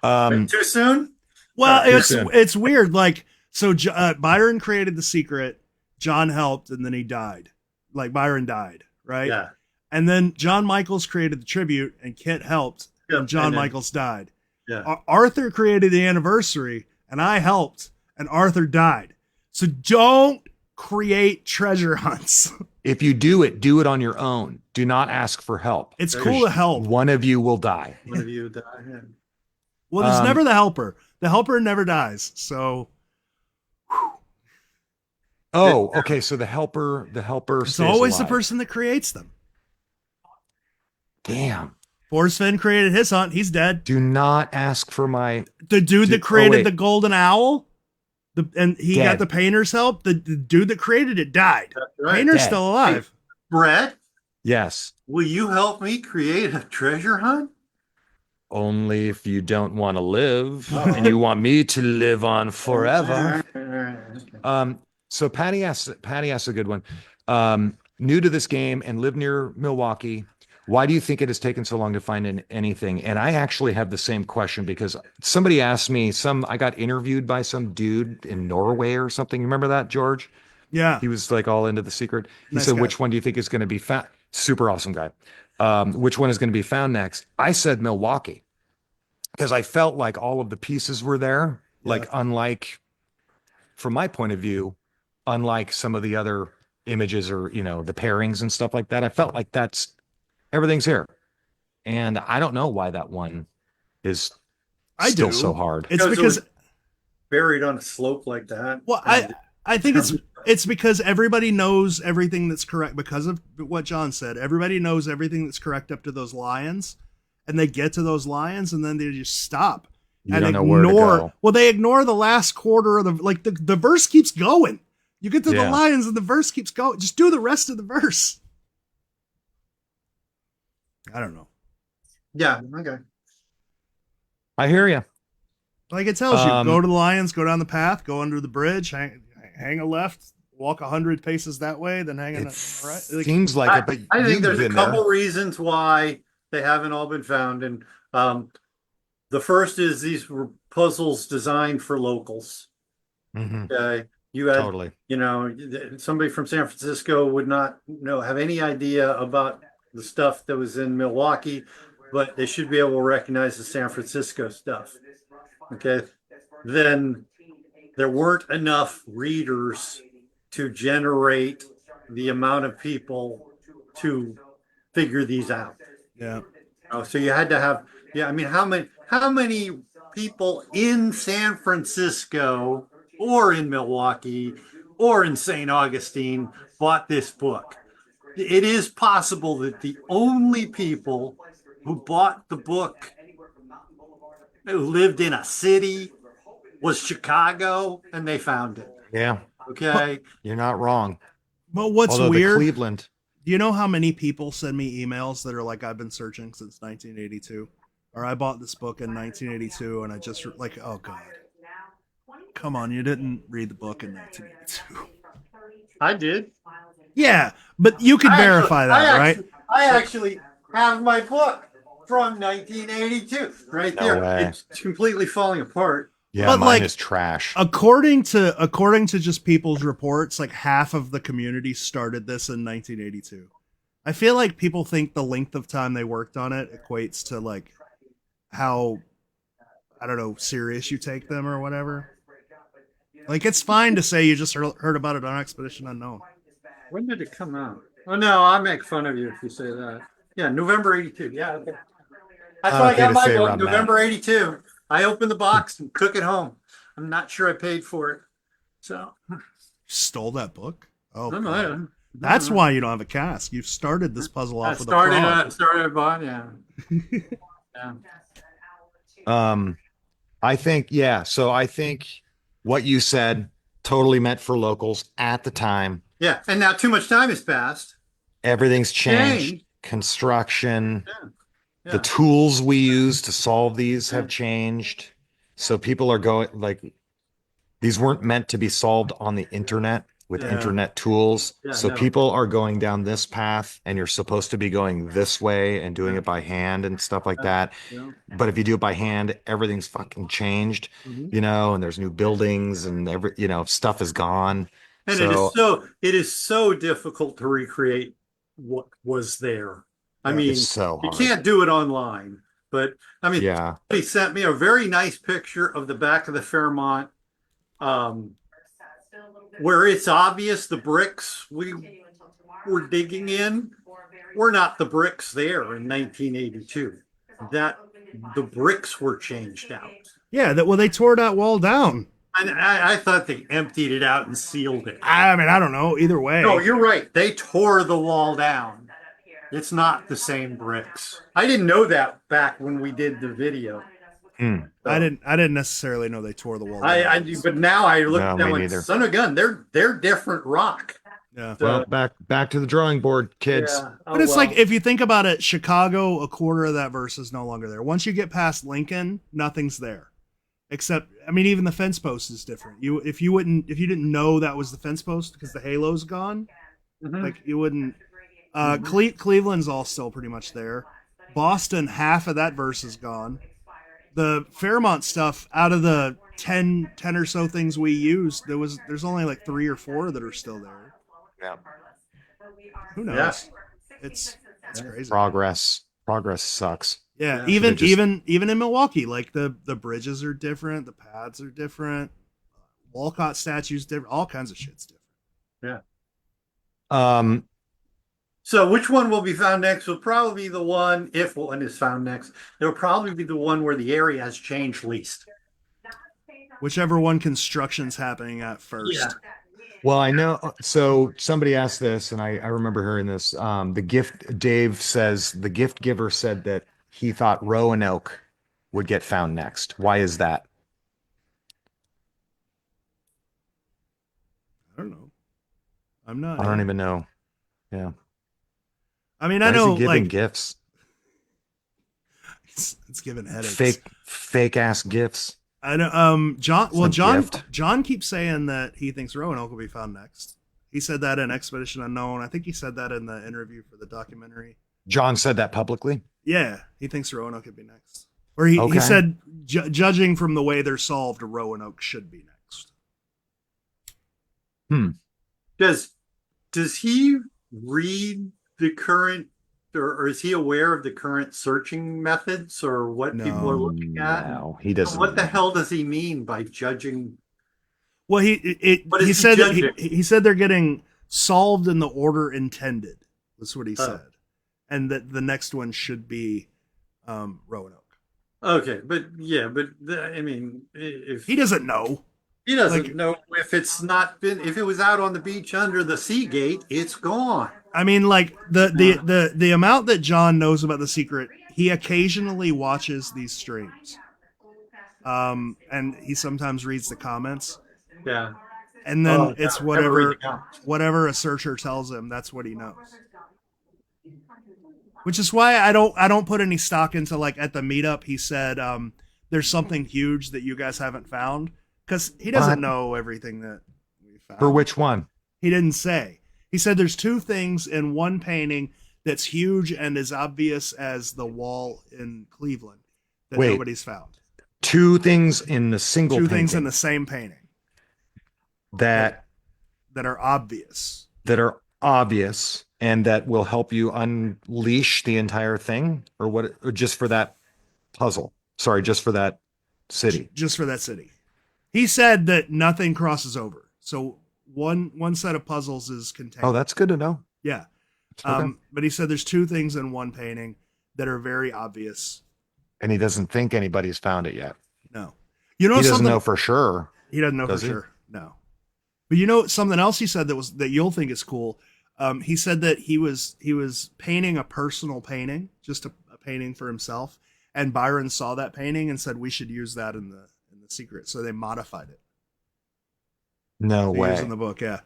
Um, Too soon? Well, Too it's soon. it's weird. Like, so Byron created the secret, John helped, and then he died. Like, Byron died, right? Yeah. And then John Michaels created the tribute, and Kit helped, Yep, and John and then- Michaels died. Yeah. Arthur created the anniversary, and I helped, and Arthur died. So don't create treasure hunts. if you do it on your own. Do not ask for help. It's There's cool to help. One of you will die. One of you died. Well, there's Um, never the helper. The helper never dies. So Oh, okay. So the helper it's stays always the alive. person that creates them. Damn. Forrest Finn created his hunt. He's dead. Do not ask for my. The dude that Oh, created wait. the golden owl, and he Dead. got the painter's help. The dude that created it died. That's right. Painter's Dead. still alive. Brett, Yes. will you help me create a treasure hunt? Only if you don't want to live Oh. and you want me to live on forever. All right, okay. So Patty asked a good one. New to this game and live near Milwaukee. Why do you think it has taken so long to find anything? And I actually have the same question because somebody asked me I got interviewed by some dude in Norway or something. You remember that, George? Yeah. He was like all into the secret. He Nice said, guy. which one do you think is going to be found? Super awesome guy. Which one is going to be found next? I said Milwaukee because I felt like all of the pieces were there. Like, unlike, from my point of view, unlike some of the other images or, the pairings and stuff like that, I felt like everything's here. And I don't know why that one is I still do. so hard. It's Because it because was buried on a slope like that. well, I think it's because everybody knows everything that's correct because of what John said. Everybody knows everything that's correct up to those lions, and they get to those lions and then they just stop. You and don't know where to go. Well, they ignore the last quarter of the verse keeps going. You get to Yeah. the lions and the verse keeps going. Just do the rest of the verse. I don't know. Yeah, okay. I hear you. Like it tells you, Um, go to the lions, go down the path, go under the bridge, hang a left, walk 100 paces that way, then hang a It right. Like, seems like it, but I think you've there's a been couple there. reasons why they haven't all been found. And the first is these were puzzles designed for locals. Mhm. Okay. You had, Totally. somebody from San Francisco would not have any idea about the stuff that was in Milwaukee, but they should be able to recognize the San Francisco stuff. Okay. Then there weren't enough readers to generate the amount of people to figure these out. yeah. Oh, so you had to have, I mean, how many people in San Francisco or in Milwaukee or in St. Augustine bought this book? It is possible that the only people who bought the book who lived in a city was Chicago, and they found it. Yeah, Okay. you're not wrong. But what's Although the weird, Cleveland, do you know how many people send me emails that are like, I've been searching since 1982? Or I bought this book in 1982 and I just like, oh God. Come on, you didn't read the book in 1982. I did. Yeah, but you can verify that, right? I actually have my book from 1982 right No there. way. It's completely falling apart. yeah, But, mine like, is trash. According to just people's reports, like half of the community started this in 1982. I feel like people think the length of time they worked on it equates to like how, I don't know, serious you take them or whatever. Like, it's fine to say you just heard about it on Expedition Unknown. When did it come out? Oh, no, I make fun of you if you say that. Yeah, November 82. Yeah. Okay. That's why I Okay got to my say book, around that. November 82. I opened the box and took it home. I'm not sure I paid for it. So, Stole that book? Oh, I don't know. God. I don't That's know. why you don't have a cask. You've started this puzzle I off with a frog. started a bond. Yeah. Yeah. I think, yeah. So I think what you said totally meant for locals at the time. Yeah. And now too much time has passed. Everything's changed. Change. Construction, Yeah. the Yeah. tools we use to solve these Yeah. have changed. So people are going like these weren't meant to be solved on the internet with Yeah. internet tools. Yeah. So No. people are going down this path and you're supposed to be going this way and doing Yeah. it by hand and stuff like Yeah. that. Yeah. But if you do it by hand, everything's fucking changed, Mhm. and there's new buildings and stuff is gone. And So it is so difficult to recreate what was there. I Yeah. it's mean, so you hard. can't do it online, but I mean, Yeah. somebody sent me a very nice picture of the back of the Fairmont, um, where it's obvious the bricks we were digging in were not the bricks there in 1982. That the bricks were changed out. Yeah, well, they tore that wall down. And I thought they emptied it out and sealed it. I mean, I don't know. Either way. No, you're right. They tore the wall down. It's not the same bricks. I didn't know that back when we did the video. Hmm. I didn't necessarily know they tore the wall I down. but now I look No, at them me like neither. son of a gun. They're different rock. Yeah. Well, back to the drawing board, kids. Yeah. Oh, But it's like, well. if you think about it, Chicago, a quarter of that verse is no longer there. Once you get past Lincoln, nothing's there. Except, I mean, even the fence post is different. If you didn't know that was the fence post because the halo's gone, Mhm. like you wouldn't. Cleveland's all still pretty much there. Boston, half of that verse is gone. The Fairmont stuff, out of the 10 or so things we used, there's only like 3 or 4 that are still there. Yeah. Who knows? Yeah. It's crazy. Progress sucks. Yeah, Yeah. even in Milwaukee, like the bridges are different, the paths are different, Walcott statues different, all kinds of shit's different. Yeah. Um, So which one will be found next will probably be the one, if one is found next, it'll probably be the one where the area has changed least. Whichever one construction's happening at first. Yeah. well, I know. So somebody asked this, and I remember hearing this. Dave says the gift giver said that he thought Roanoke would get found next. Why is that? I don't know. I'm not. I don't even know. Yeah. I mean, Why I know, is he giving like, gifts? it's giving headaches. Fake ass gifts. I know. John gift. keeps saying that he thinks Roanoke will be found next. He said that in Expedition Unknown. I think he said that in the interview for the documentary. John said that publicly. Yeah, he thinks Roanoke could be next. Or he Okay. said, judging from the way they're solved, Roanoke should be next. Does he read the current, or is he aware of the current searching methods or what people are looking at? No, he doesn't. What the hell does he mean by judging? Well, What is he he said that judging? he said they're getting solved in the order intended. That's what he said, and that the next one should be Roanoke. Okay, but I mean, if He doesn't know. he doesn't know if it's not been, if it was out on the beach under the sea gate, it's gone. I mean, like the amount that John knows about the secret, he occasionally watches these streams, and he sometimes reads the comments, Yeah. and then Oh, it's yeah, never read the whatever comments. a searcher tells him. That's what he knows. Which is why I don't put any stock into, like, at the meetup he said there's something huge that you guys haven't found, because he doesn't know everything that we found. For which one? He didn't say. He said there's 2 things in one painting that's huge and as obvious as the wall in Cleveland that Wait. nobody's found. 2 things in the single 2 painting things in the same painting that are obvious. And that will help you unleash the entire thing, or what? Or just for that puzzle? Sorry, just for that city. Just for that city. He said that nothing crosses over. So one set of puzzles is contained. Oh, that's good to know. Yeah. Okay. But he said there's two things in one painting that are very obvious. And he doesn't think anybody's found it yet. No, you know He doesn't something. know for sure. He doesn't know for Does he? sure. No, but you know something else he said that you'll think is cool. He said that he was painting a personal painting, just a painting for himself, and Byron saw that painting and said we should use that in the secret. So they modified it. No To use in way. the book, yeah.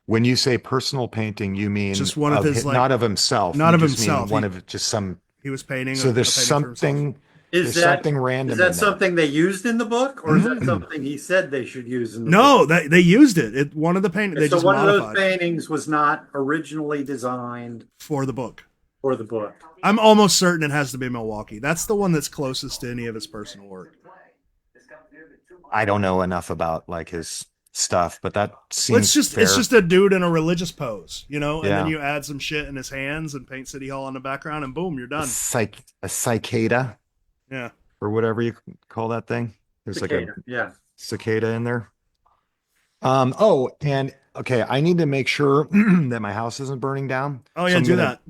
When you say personal painting, you mean Just one of his, like, not of himself. not You of just mean himself. one of just some. He was painting. So there's a painting for himself. something. Is There's something that random. is in that there. something they used in the book, or is that something he said they should use in the No, book? they used it. One of the paintings they So just one of modified those paintings was not originally designed for the book. for the book. I'm almost certain it has to be Milwaukee. That's the one that's closest to any of his personal work. I don't know enough about like his stuff, but that seems fair. It's just a dude in a religious pose, you know, and then Yeah. you add some shit in his hands and paint City Hall in the background, and boom, you're a, done. a cicada Yeah. or whatever you call that thing. There's like a Yeah. cicada in there. Oh, and okay, I need to make sure that my house isn't burning down. Oh So yeah, do that.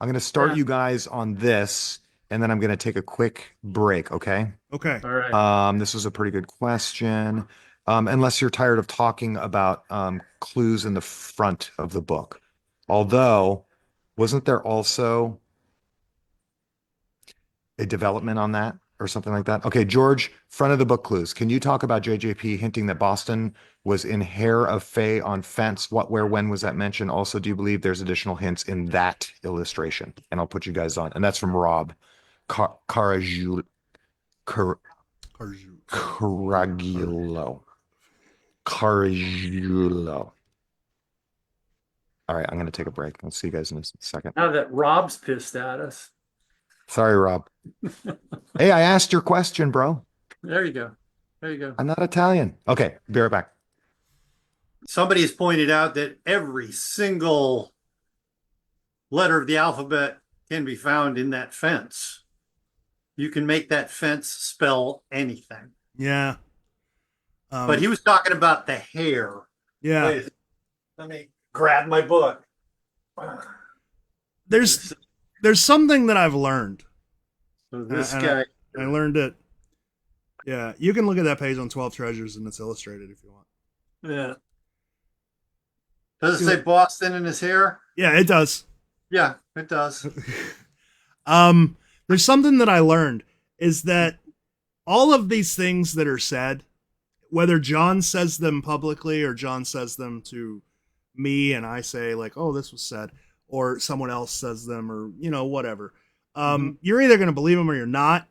I'm gonna start Yeah. you guys on this, and then I'm gonna take a quick break, okay? Okay. All right. This was a pretty good question. Unless you're tired of talking about clues in the front of the book. Although, wasn't there also a development on that or something like that? Okay, George, front of the book clues. Can you talk about JJP hinting that Boston was in hair of Fay on fence? What, where, when was that mentioned? Also, do you believe there's additional hints in that illustration? And I'll put you guys on. And that's from Rob Caragulo. Caragulo. All right, I'm going to take a break. I'll see you guys in a second. Now that Rob's pissed at us, Sorry, Rob. Hey, I asked your question, bro. there you go. There you go. I'm not Italian. Okay, be right back. Somebody has pointed out that every single letter of the alphabet can be found in that fence. You can make that fence spell anything. Yeah. But he was talking about the hair. Yeah. Wait, let me grab my book. There's something that I've learned. So this And guy. I learned it. Yeah, you can look at that page on 12 Treasures and it's illustrated if you want. Yeah. Does it say Boston in his hair? Yeah, it does. Yeah, it does. There's something that I learned is that all of these things that are said, whether John says them publicly or John says them to me and I say like, oh, this was said, or someone else says them, or, you know, whatever. You're either going to believe them or you're not.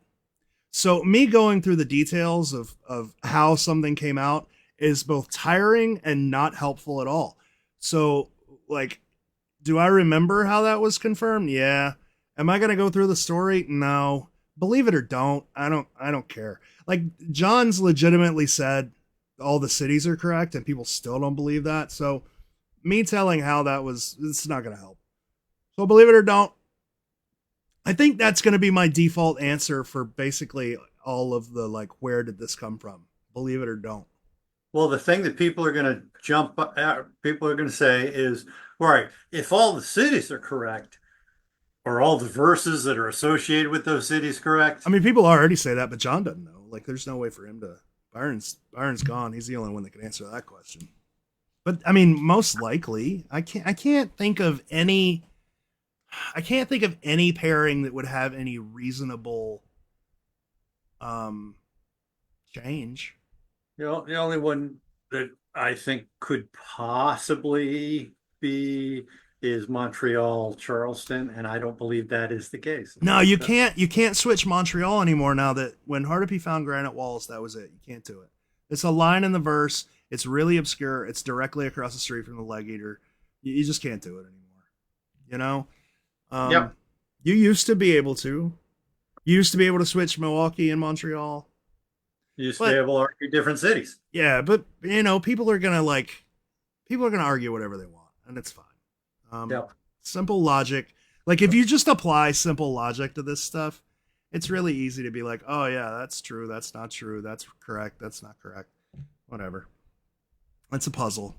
So me going through the details of how something came out is both tiring and not helpful at all. So, like, do I remember how that was confirmed? Yeah. Am I going to go through the story? No. Believe it or don't, I don't care. Like, John's legitimately said all the cities are correct and people still don't believe that. So me telling how that was, it's not going to help. So believe it or don't, I think that's going to be my default answer for basically all of the, like, where did this come from? Believe it or don't. Well, the thing that people are going to people are going to say is, all right, if all the cities are correct, are all the verses that are associated with those cities correct? I mean, people already say that, but John doesn't know. Like, there's no way for him to. Byron's gone. He's the only one that can answer that question. But I mean, most likely, I can't think of any pairing that would have any reasonable change. You know, the only one that I think could possibly be is Montreal, Charleston, and I don't believe that is the case. No, you can't switch Montreal anymore now that when Hardapy found granite walls, that was it. You can't do it. It's a line in the verse. It's really obscure. It's directly across the street from the Leg Eater. You just can't do it anymore. You know? Yep. You used to be able to. You used to be able to switch Milwaukee and Montreal. You used to be able to argue different cities. Yeah, but you know, people are gonna argue whatever they want, and it's fine. Yep. Simple logic. Like, if you just apply simple logic to this stuff, it's really easy to be like, oh yeah, that's true, that's not true, that's correct, that's not correct. Whatever. It's a puzzle.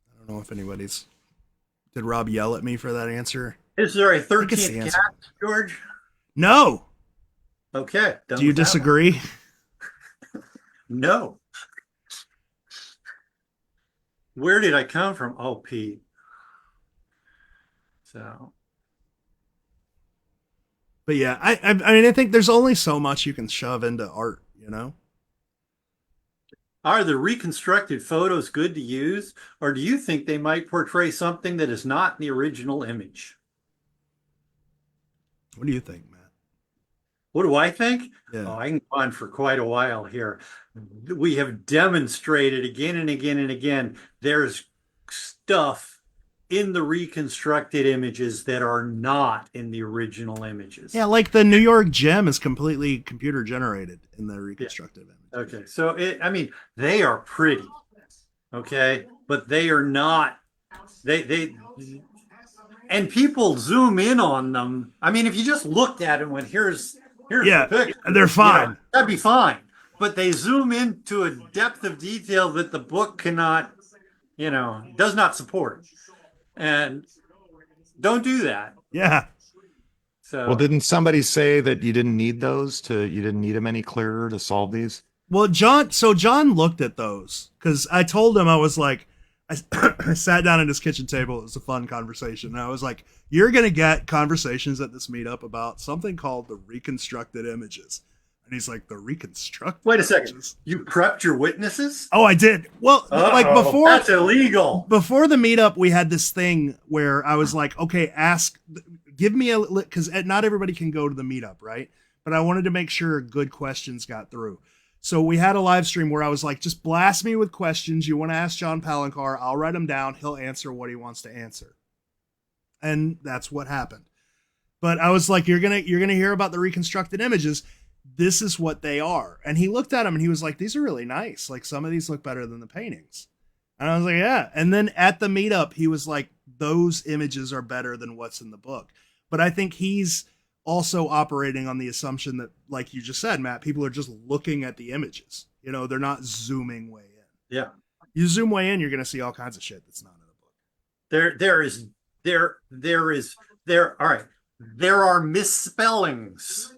I don't know if anybody's Did Rob yell at me for that answer? Is there a think it's the 13th answer. cat, George? No. Okay. Done Do you with that one. disagree? No. Where did I come from? Oh, Pete. So, But yeah, I mean, I think there's only so much you can shove into art, you know? are the reconstructed photos good to use, or do you think they might portray something that is not in the original image? What do you think, Matt? What do I think? Yeah. Oh, I can go on for quite a while here. We have demonstrated again and again and again, there's stuff in the reconstructed images that are not in the original images. Yeah, like the New York gem is completely computer generated in the reconstructed image. Okay, so I mean, they are pretty, okay, but they are not. And people zoom in on them. I mean, if you just looked at it and went, here's Yeah, the picture, they're fine. that'd be fine. But they zoom into a depth of detail that the book cannot, does not support. And don't do that. Yeah. So, Well, didn't somebody say that you didn't need you didn't need them any clearer to solve these? Well, John looked at those because I told him, I was like, I sat down at his kitchen table. It was a fun conversation. And I was like, you're going to get conversations at this meetup about something called the reconstructed images. And he's like, the reconstructed wait a second. images? You prepped your witnesses? Oh, I did. Well, like before, that's illegal. before the meetup, we had this thing where I was like, okay, give me because not everybody can go to the meetup, right? But I wanted to make sure good questions got through. So we had a live stream where I was like, just blast me with questions. You want to ask John Palancar, I'll write them down. He'll answer what he wants to answer. And that's what happened. But I was like, you're going to hear about the reconstructed images. This is what they are. And he looked at them and he was like, these are really nice. Like some of these look better than the paintings. And I was like, yeah. And then at the meetup, he was like, those images are better than what's in the book. But I think he's also operating on the assumption that, like you just said, Matt, people are just looking at the images. They're not zooming way in. Yeah. You zoom way in, you're going to see all kinds of shit that's not in the book. All right. There are misspellings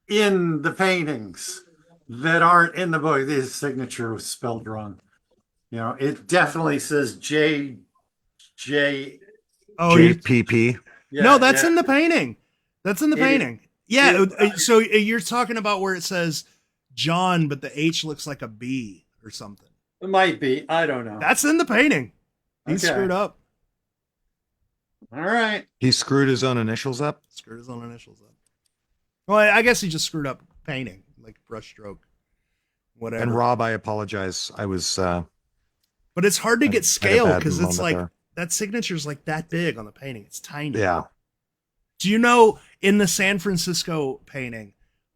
in the paintings that aren't in the book. His signature was spelled wrong. It definitely says J. Oh, JPP. Yeah, no, that's in the painting. That's in the painting. Yeah. So you're talking about where it says John, but the H looks like a B or something. It might be. I don't know. That's in the painting. He's Okay. screwed up. All right. He screwed his own initials up. Screwed his own initials up. Well, I guess he just screwed up painting, like brushstroke, whatever. And Rob, I apologize. I was. But it's hard to I get had a scale bad because it's moment like there. that signature's like that big on the painting. It's tiny. Yeah. Do you know in the San Francisco painting,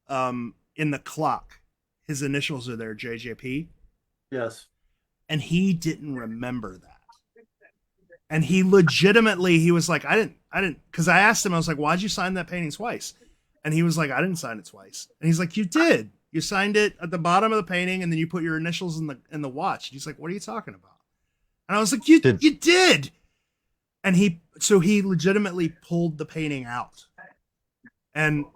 in the clock, his initials are there, JJP, Yes. and he didn't remember that. And he was like, I didn't, because I asked him, I was like, why'd you sign that painting twice? And he was like, I didn't sign it twice. And he's like, you did. You signed it at the bottom of the painting, and then you put your initials in the watch. And he's like, what are you talking about? And I was like, you did. And he legitimately pulled the painting out. And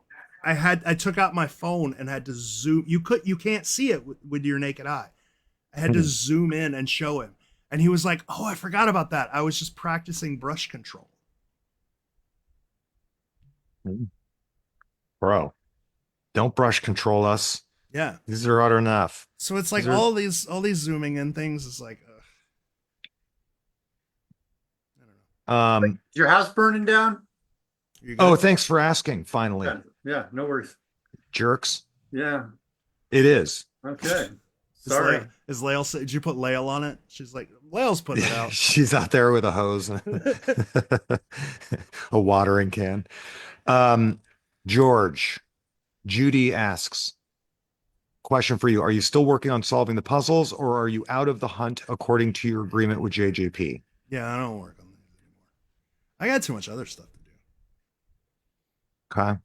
I took out my phone and had to zoom. You can't see it with your naked eye. I had to zoom in and show him. And he was like, oh, I forgot about that. I was just practicing brush control. Bro, don't brush control us. Yeah. These are hard enough. So it's like all these zooming in things is like, I don't know. Is your house burning down? Oh, thanks for asking. Finally, Yeah, no worries. jerks. Yeah. It is. Okay. Sorry. Is Lael, did you put Lael on it? She's like, Lael's putting it out. She's out there with a hose and a watering can. Judy asks, question for you. Are you still working on solving the puzzles, or are you out of the hunt according to your agreement with JJP? Yeah, I don't work on these anymore. I got too much other stuff to do. Okay.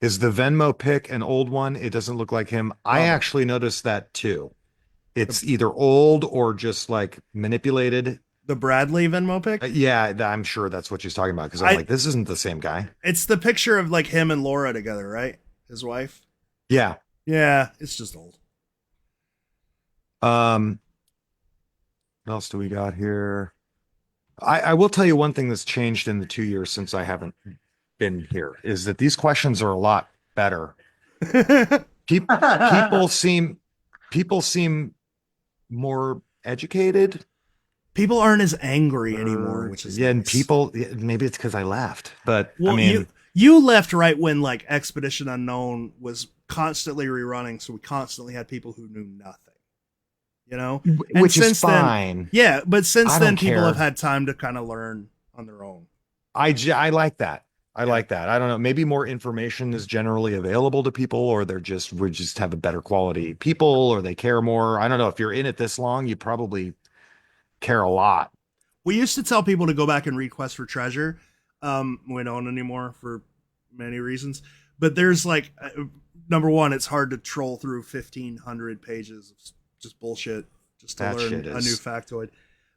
Is the Venmo pic an old one? It doesn't look like him. I actually noticed that too. It's either old or just like manipulated. The Bradley Venmo pic. Yeah, I'm sure that's what she's talking about because I'm I- like, this isn't the same guy. It's the picture of like him and Laura together, right? His wife. Yeah. Yeah, it's just old. What else do we got here? I will tell you one thing that's changed in the 2 years since I haven't been here is that these questions are a lot better. People seem more educated. People aren't as angry anymore, which is yeah, and nice. people maybe it's because I left, but Well, I mean, you left right when like Expedition Unknown was constantly rerunning, so we constantly had people who knew nothing. You know, And which is since then- fine. yeah, but since I then, don't people care. have had time to kind of learn on their own. I like that. I like that. I don't know. Maybe more information is generally available to people, or we just have a better quality people, or they care more. I don't know. If you're in it this long, you probably care a lot. We used to tell people to go back and read Quest for Treasure. We don't anymore for many reasons. But there's like, number one, it's hard to troll through 1,500 pages of just bullshit just to That learn shit a is- new factoid.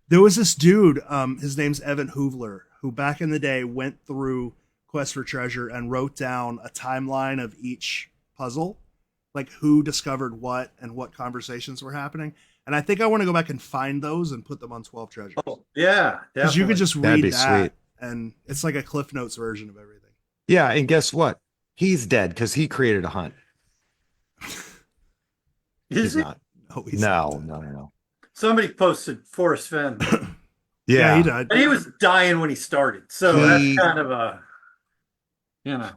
There was this dude, his name's Evan Hoovler, who back in the day went through Quest for Treasure and wrote down a timeline of each puzzle, like who discovered what and what conversations were happening. And I think I want to go back and find those and put them on 12 Treasures. Oh, yeah, Because you could just That'd be read that, sweet. and it's like a Cliff Notes version of everything. Yeah, and guess what? He's dead because he created a hunt. He's not. Oh, he's No. Somebody posted Forrest Fenn. Yeah, he died. And he was dying when he started. So He- that's kind of a, you know.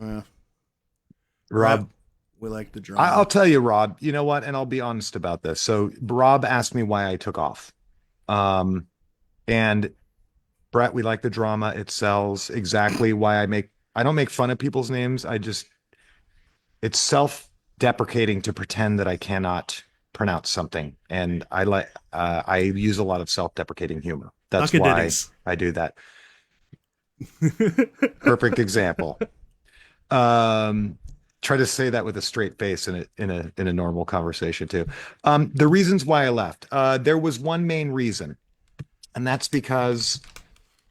Yeah, Rob, we like the drama. I'll tell you, Rob, you know what? And I'll be honest about this. So Rob asked me why I took off. And Brett, we like the drama. It sells. Exactly why I don't make fun of people's names. It's self-deprecating to pretend that I cannot pronounce something. And I use a lot of self-deprecating humor. That's why Huckadiddies. I do that. Perfect example. Try to say that with a straight face in a normal conversation too. The reasons why I left. There was one main reason, and that's because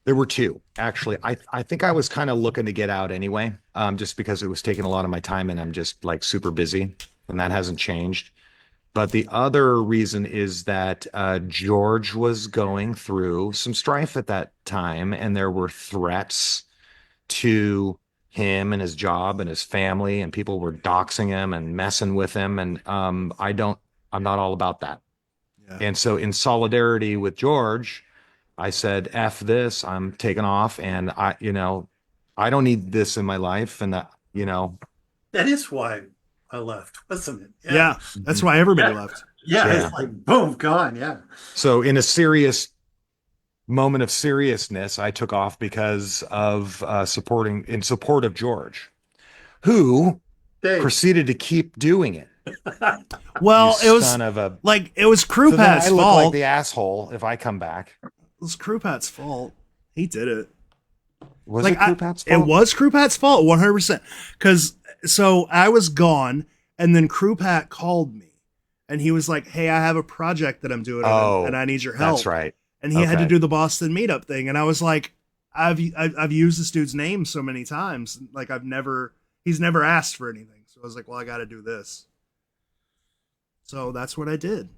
there were two, actually. I think I was kind of looking to get out anyway, just because it was taking a lot of my time and I'm just like super busy, and that hasn't changed. But the other reason is that George was going through some strife at that time, and there were threats to him and his job and his family, and people were doxing him and messing with him. And I'm not all about that. Yeah. And so in solidarity with George, I said, F this, I'm taking off, and I don't need this in my life. And That is why I left, wasn't it? Yeah, that's why everybody left. Yeah, Yeah. it's like, boom, gone. Yeah. so in a serious moment of seriousness, I took off because of in support of George, who Dave. proceeded to keep doing it. Well, You it was son of a. like it was So then Krupat's I look fault. like the asshole if I come back. It was Krupat's fault. He did it. Was Like, it Krupat's It fault? was Krupat's fault, 100%. Because so I was gone, and then Krupat called me, and he was like, "Hey, I have a project that I'm doing, and I need your help." That's right. And he had to Okay. do the Boston meetup thing, and I was like, I've used this dude's name so many times, like he's never asked for anything, so I was like, well, I got to do this. So that's what I did.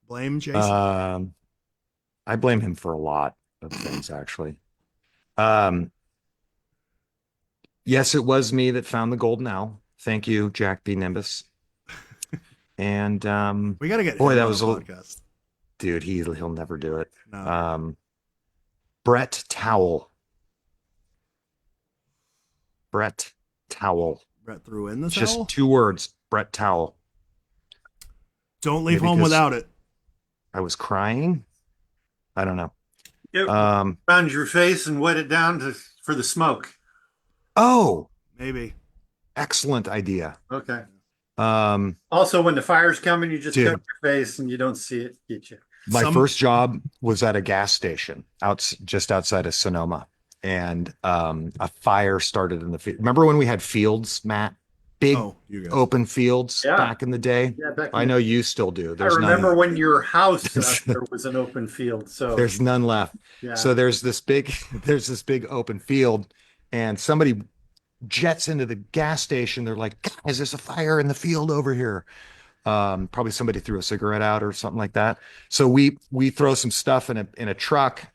Blame Jason. I blame him for a lot of things, actually. Yes, it was me that found the golden owl. Thank you, Jack B. Nimbus. And We got to get boy, him that on was the a podcast. dude. He'll never do it. No. Brett Towel. Brett Towel. Brett threw in the Just towel. 2 words. Brett Towel. Don't leave maybe home 'cause- without it. I was crying. I don't know. It found your face and wet it down for the smoke. Oh, Maybe. excellent idea. Okay. Um, Also, when the fire's coming, you just Dude. cover your face and you don't see it get you. my Some- first job was at a gas station just outside of Sonoma, and a fire started in the field. Remember when we had fields, Matt? big you guys. open fields Yeah. back in the day. Yeah, back in I the- know you still do. I There's remember none. when your house There's- there was an open field. So There's none left. yeah. So there's this big open field, and somebody jets into the gas station. They're like, guys, there's a fire in the field over here. Probably somebody threw a cigarette out or something like that. So we throw some stuff in a truck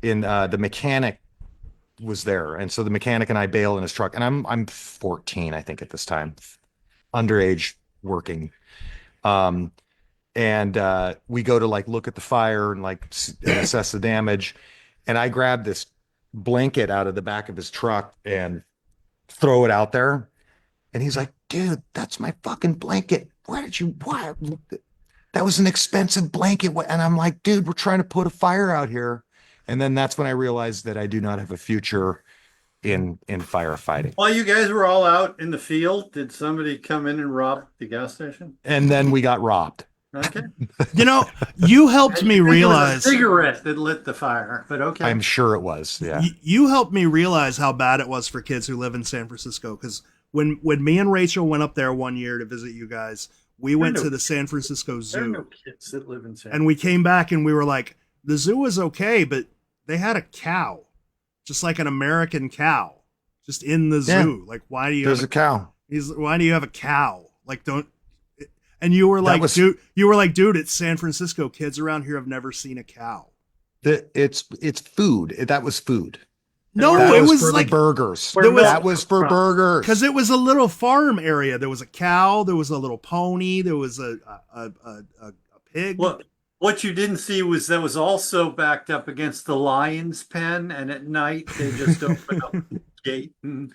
the mechanic was there. And so the mechanic and I bail in his truck, and I'm 14, I think, at this time, underage working. And we go to like look at the fire and like and assess the damage. And I grab this blanket out of the back of his truck and throw it out there. And he's like, dude, that's my fucking blanket. Why? That was an expensive blanket. And I'm like, dude, we're trying to put a fire out here. And then that's when I realized that I do not have a future in firefighting. While you guys were all out in the field, did somebody come in and rob the gas station? And then we got robbed. Okay. You know, you helped me It was realize. a cigarette that lit the fire, but okay. I'm sure it was. Yeah. You helped me realize how bad it was for kids who live in San Francisco. Because when me and Rachel went up there one year to visit you guys, we went to the San Francisco There are Zoo, no kids that live in San and we came back and we were like, the zoo was okay, but they had a cow, just like an American cow, just in the zoo. Like, why do you? There's a cow. Why do you have a cow? Like, don't. And you were like, dude, it's San Francisco. Kids around here have never seen a cow. It's food. That was food. No, That it was for like the burgers. Where was- That was for burgers. because it was a little farm area. There was a cow. There was a little pony. There was a pig. What you didn't see was that was also backed up against the lion's pen, and at night they just open up the gate and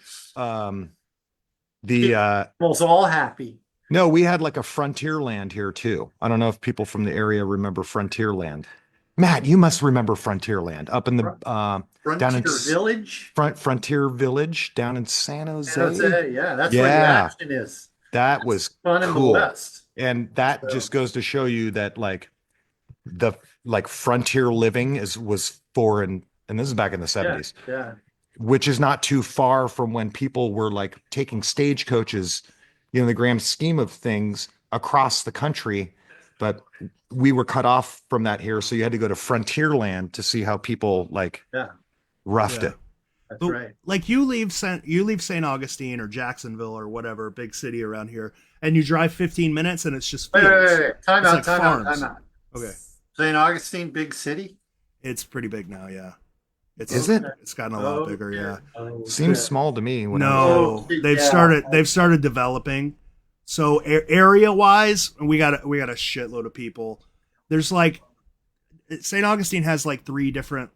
was all happy. No, we had like a frontier land here too. I don't know if people from the area remember frontier land. Matt, you must remember frontier land up in the Frontier Village. Frontier Village down in San Jose. San Jose, yeah, that's where the Yeah. action is. That was Fun in the cool. West. And that So- just goes to show you that like the frontier living was and this is back in the 70s, Yeah. which is not too far from when people were like taking stagecoaches, in the grand scheme of things, across the country. But we were cut off from that here. So you had to go to frontier land to see how people roughed Yeah. it. That's But, right. like you leave St. Augustine or Jacksonville or whatever big city around here, and you drive 15 minutes and it's just Wait. fields. Time It's out, like time out, farms. time out. Okay, St. Augustine, big city? it's pretty big now. Yeah, Is it? It's gotten a lot bigger. Yeah. Seems small to me. When I was- No, they've started developing. So area wise, we got a shitload of people. There's like St. Augustine has like 3 different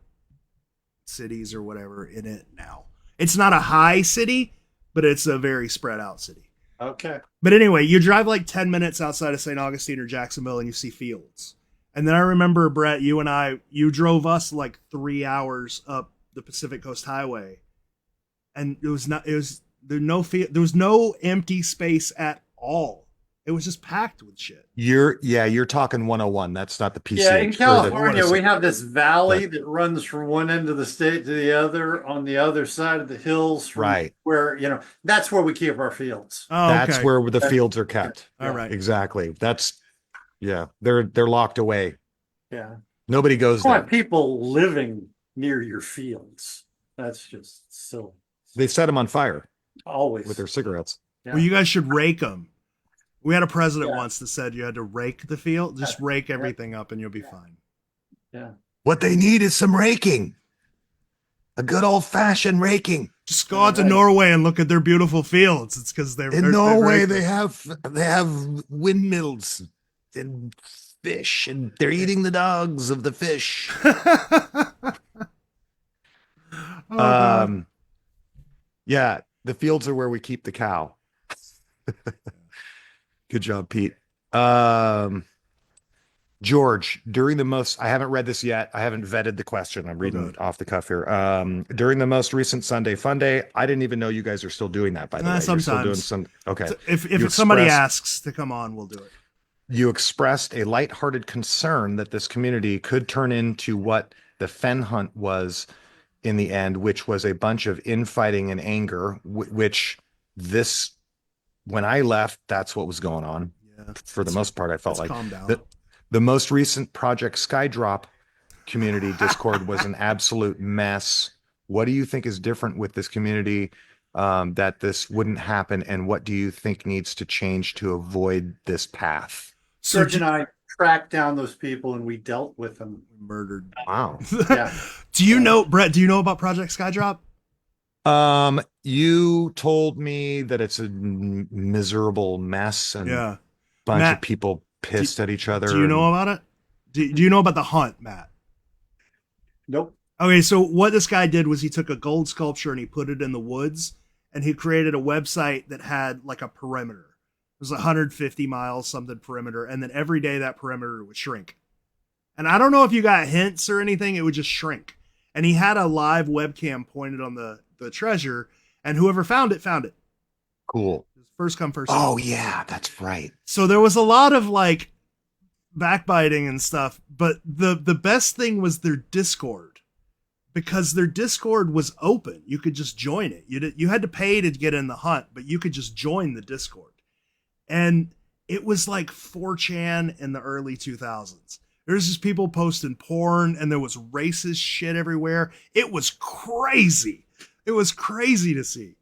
cities or whatever in it now. It's not a high city, but it's a very spread out city. Okay. But anyway, you drive like 10 minutes outside of St. Augustine or Jacksonville and you see fields. And then I remember, Brett, you drove us like 3 hours up the Pacific Coast Highway. And there was no empty space at all. It was just packed with shit. You're talking 101. That's not the PCH. Yeah, in or the- California, we have this valley that runs from one end of the state to the other on the other side of the hills. Right. Where, that's where we keep our fields. Oh, That's okay. where the fields are kept. All right. Exactly. They're locked away. Yeah. Nobody You goes don't want there. people living near your fields. That's just silly. They set them on fire Always. with their cigarettes. Yeah. Well, you guys should rake them. We had a president Yeah. once that said you had to rake the field. Just rake everything up and you'll be fine. Yeah. What they need is some raking. A good old fashioned raking. Just go out to Norway and look at their beautiful fields. It's because In Norway, they have windmills and fish, and they're eating the dogs of the fish. Yeah, the fields are where we keep the cow. Good job, Pete. George, I haven't read this yet. I haven't vetted the question. I'm reading off the cuff here. During the most recent Sunday Fun Day, I didn't even know you guys are still doing that, by the way. You're still doing Sometimes. okay. If somebody asks to come on, we'll do it. You expressed a lighthearted concern that this community could turn into what the Fen Hunt was in the end, which was a bunch of infighting and anger, which this, when I left, that's what was going on. Yeah. For the most part, I felt Let's like calm down. the most recent Project Skydrop community Discord was an absolute mess. What do you think is different with this community that this wouldn't happen? And what do you think needs to change to avoid this path? Serge and I tracked down those people and we dealt with them. Murdered. Wow. Yeah. Do you know, Brett, do you know about Project Skydrop? You told me that it's a miserable mess and Yeah. bunch Matt, of people pissed at each other. Do you know about it? Do you know about the hunt, Matt? Nope. Okay, so what this guy did was he took a gold sculpture and he put it in the woods, and he created a website that had like a perimeter. It was 150 miles something perimeter, and then every day that perimeter would shrink. And I don't know if you got hints or anything, it would just shrink. And he had a live webcam pointed on the treasure, and whoever found it found it. Cool. First come, first Oh served. yeah, that's right. So there was a lot of like backbiting and stuff, but the best thing was their Discord, because their Discord was open. You could just join it. You had to pay to get in the hunt, but you could just join the Discord. And it was like 4chan in the early 2000s. There's just people posting porn, and there was racist shit everywhere. It was crazy. It was crazy to see.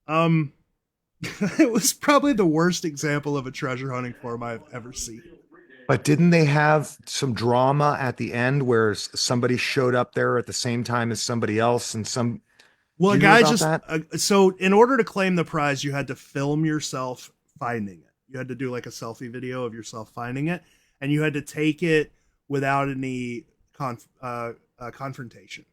It was probably the worst example of a treasure hunting forum I've ever seen. But didn't they have some drama at the end where somebody showed up there at the same time as somebody else and some? Well, a Do you know guy about just so in order to claim the prize, you had to film yourself finding it. You had to do like a selfie video of yourself finding it, and you had to take it without any confrontation.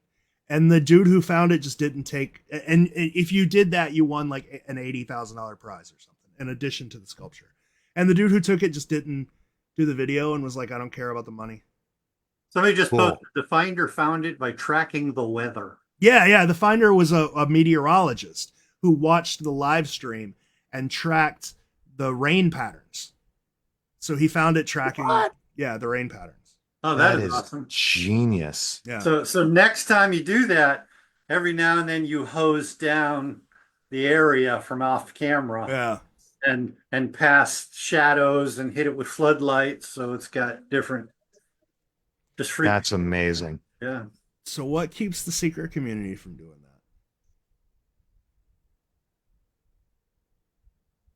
And the dude who found it just didn't take. And if you did that, you won like an $80,000 prize or something in addition to the sculpture. And the dude who took it just didn't do the video and was like, I don't care about the money. Somebody just Cool. posted the finder found it by tracking the weather. Yeah. The finder was a meteorologist who watched the live stream and tracked the rain patterns. So he found it tracking, What? Yeah, the rain patterns. Oh, That is is awesome. genius. Yeah. So next time you do that, every now and then you hose down the area from off camera Yeah. and past shadows and hit it with floodlights, so it's got different. Just free. That's amazing. Yeah. So what keeps the secret community from doing that?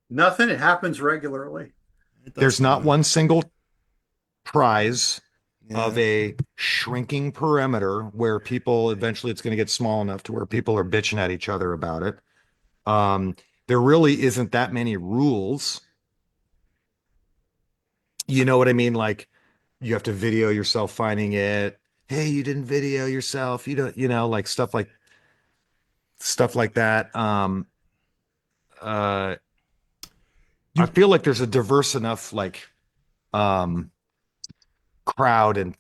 Nothing. It happens regularly. There's not one single prize Yeah. of a shrinking perimeter where people eventually it's going to get small enough to where people are bitching at each other about it. There really isn't that many rules. You know what I mean? Like you have to video yourself finding it. Hey, you didn't video yourself. You don't, like stuff like that. I feel like there's a diverse enough crowd, and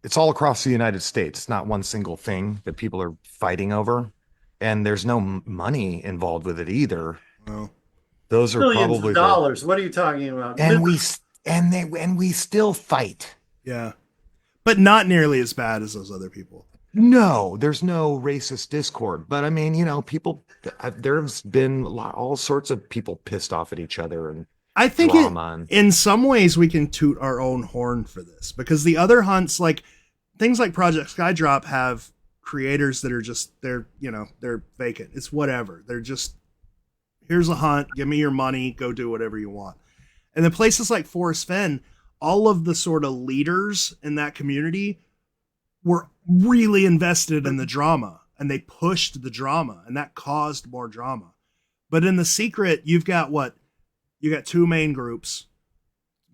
it's all across the United States. It's not one single thing that people are fighting over, and there's no money involved with it either. Well, Those are Billions probably of dollars. What are you talking about? and we still fight. yeah. But not nearly as bad as those other people. No, there's no racist discord, but I mean, there's been all sorts of people pissed off at each other and I think drama. in some ways we can toot our own horn for this, because the other hunts, like things like Project Skydrop, have creators that are just they're vacant. It's whatever. They're just, here's a hunt, give me your money, go do whatever you want. And then places like Forest Fen, all of the sort of leaders in that community were really invested in the drama, and they pushed the drama, and that caused more drama. But in the secret, you've got two main groups,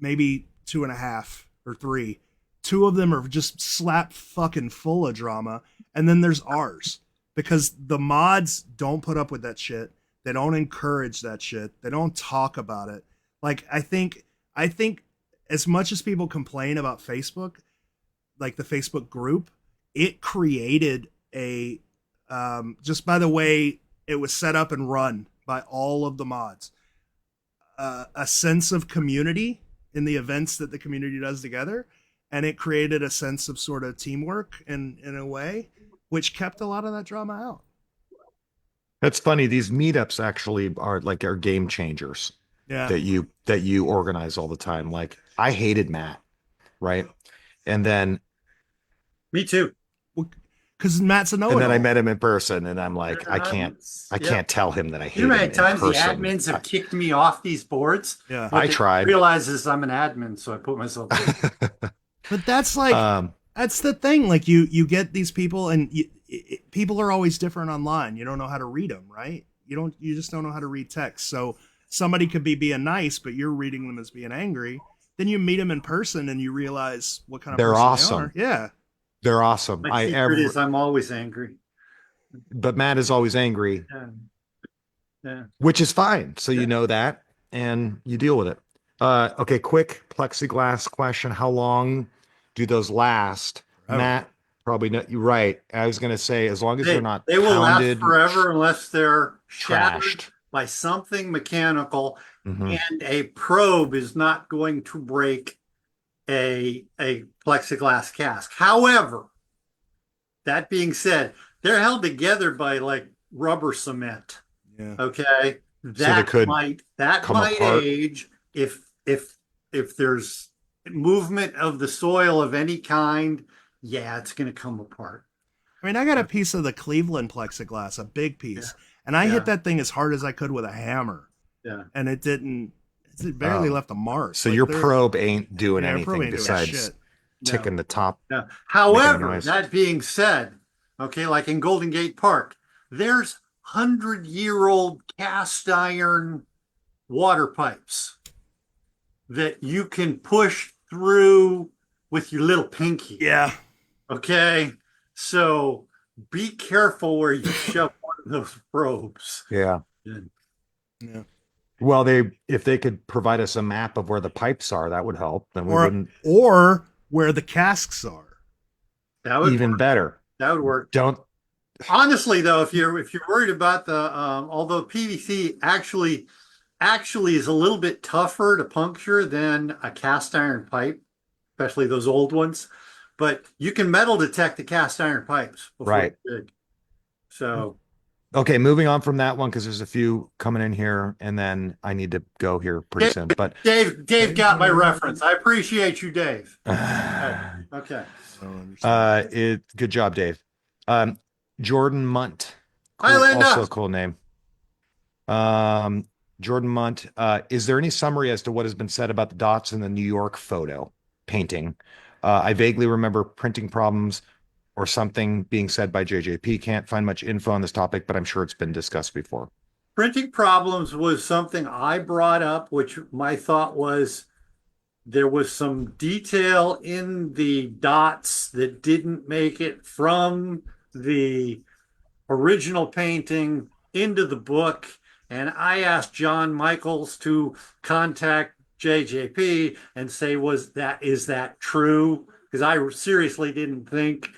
maybe 2.5 or 3. 2 of them are just slap fucking full of drama. And then there's ours, because the mods don't put up with that shit. They don't encourage that shit. They don't talk about it. Like, I think as much as people complain about Facebook, like the Facebook group, it created a, just by the way it was set up and run by all of the mods, a sense of community in the events that the community does together. And it created a sense of sort of teamwork in a way, which kept a lot of that drama out. That's funny. These meetups actually are game changers Yeah. that you organize all the time. Like I hated Matt, right? And then Me too. Because Matt's a and then I know-it-all. met him in person, and I'm like, I Yeah. can't tell him that I hate You know how him many in times the person. admins have kicked me off these boards? Yeah. What I they tried. realize is I'm an admin, so I put myself there. But that's like that's the thing. Like you get these people, and people are always different online. You don't know how to read them, right? You just don't know how to read text. So somebody could be being nice, but you're reading them as being angry. Then you meet them in person, and you realize what kind of They're person awesome. they are. Yeah. They're awesome. My secret is I'm always angry. But Matt is always angry, Yeah. Yeah. which is fine. So Yeah. you know that and you deal with it. Okay, quick plexiglass question. How long do those last? Forever. Matt, probably not. You're right. I was gonna say as long as they're not They will last pounded, forever unless they're shattered trashed. by something mechanical, Mhm. and a probe is not going to break a plexiglass cask. However, that being said, they're held together by like rubber cement. Yeah. Okay. they could That come might apart. age if there's movement of the soil of any kind, yeah, it's gonna come apart. I mean, I got a piece of the Cleveland plexiglass, a big piece, and I Yeah. hit that thing as hard as I could with a hammer, Yeah. and it barely left a mark. So Like, your they're- probe ain't doing yeah, anything probe ain't doing besides shit. ticking No. the top. Yeah. However, noise. that being said, okay, like in Golden Gate Park, there's 100-year-old cast iron water pipes that you can push through with your little pinky. Yeah. Okay. So be careful where you shove one of those probes. Yeah. Yeah. Well, if they could provide us a map of where the pipes are, that would help. Then we wouldn't Or where the casks are. That would even work. better. That would work. Don't Honestly, though, if you're worried about the although PVC actually is a little bit tougher to puncture than a cast iron pipe, especially those old ones, but you can metal detect the cast iron pipes before Right. you dig. So Okay, moving on from that one because there's a few coming in here, and then I need to go here pretty soon. But Dave got my reference. I appreciate you, Dave. Okay. good job, Dave. Jordan Munt. Hi, Linda. Also a cool name. Jordan Munt. Is there any summary as to what has been said about the dots in the New York photo painting? I vaguely remember printing problems or something being said by JJP. Can't find much info on this topic, but I'm sure it's been discussed before. Printing problems was something I brought up, which my thought was there was some detail in the dots that didn't make it from the original painting into the book. And I asked John Michaels to contact JJP and say, is that true? Because I seriously didn't think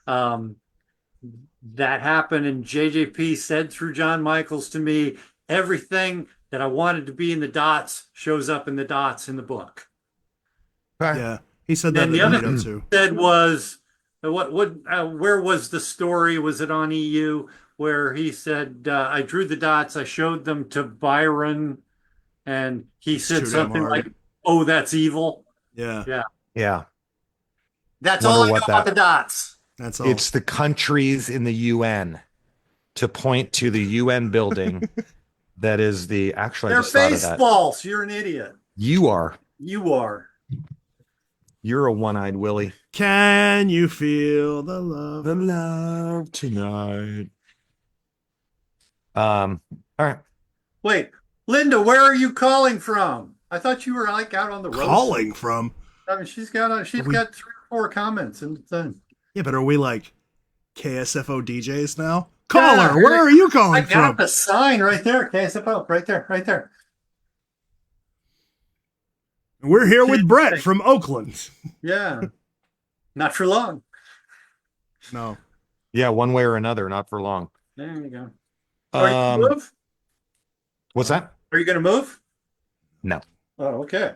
that happened. And JJP said through John Michaels to me, everything that I wanted to be in the dots shows up in the dots in the book. Yeah. He said that And the in the other meetup too. said was, where was the story? Was it on EU where he said, I drew the dots, I showed them to Byron, and he said too damn something hard. like, "Oh, that's evil." Yeah. Yeah. That's Wonder all I know what about that- the dots. That's all. It's the countries in the UN to point to the UN building that is the actually I They're just thought of face that. false. You're an idiot. You are. You are. You're a one-eyed Willie. Can you feel the love? The love tonight. All right. Wait, Linda, where are you calling from? I thought you were like out on the road. Calling from? I mean, she's got 3 or 4 comments in the thing. Yeah, but are we like KSFO DJs now? Caller, Yeah, where are you calling I got from? the sign right there. KSFO, right there. We're here with Brett from Oakland. Yeah. Not for long. No. Yeah, one way or another, not for long. There you go. Are you gonna move? What's that? Are you going to move? No. Oh, okay.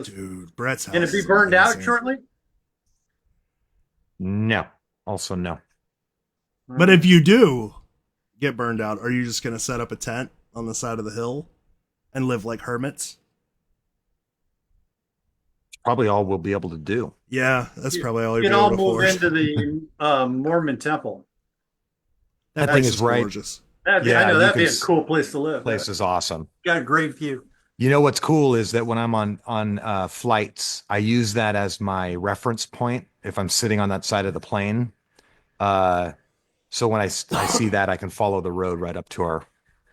Dude, Brett's house. Going to be is burned out amazing. shortly? No. Also no. But if you do, get burned out, are you just gonna set up a tent on the side of the hill and live like hermits? Probably all we'll be able to do. Yeah, that's probably all You you'd can be all able to move afford. into the Mormon temple. That place thing is right. gorgeous. I Yeah, know you that'd can be a cool place to live. Place is awesome. Got a great view. You know what's cool is that when I'm on flights, I use that as my reference point if I'm sitting on that side of the plane. So when I see that, I can follow the road right up to our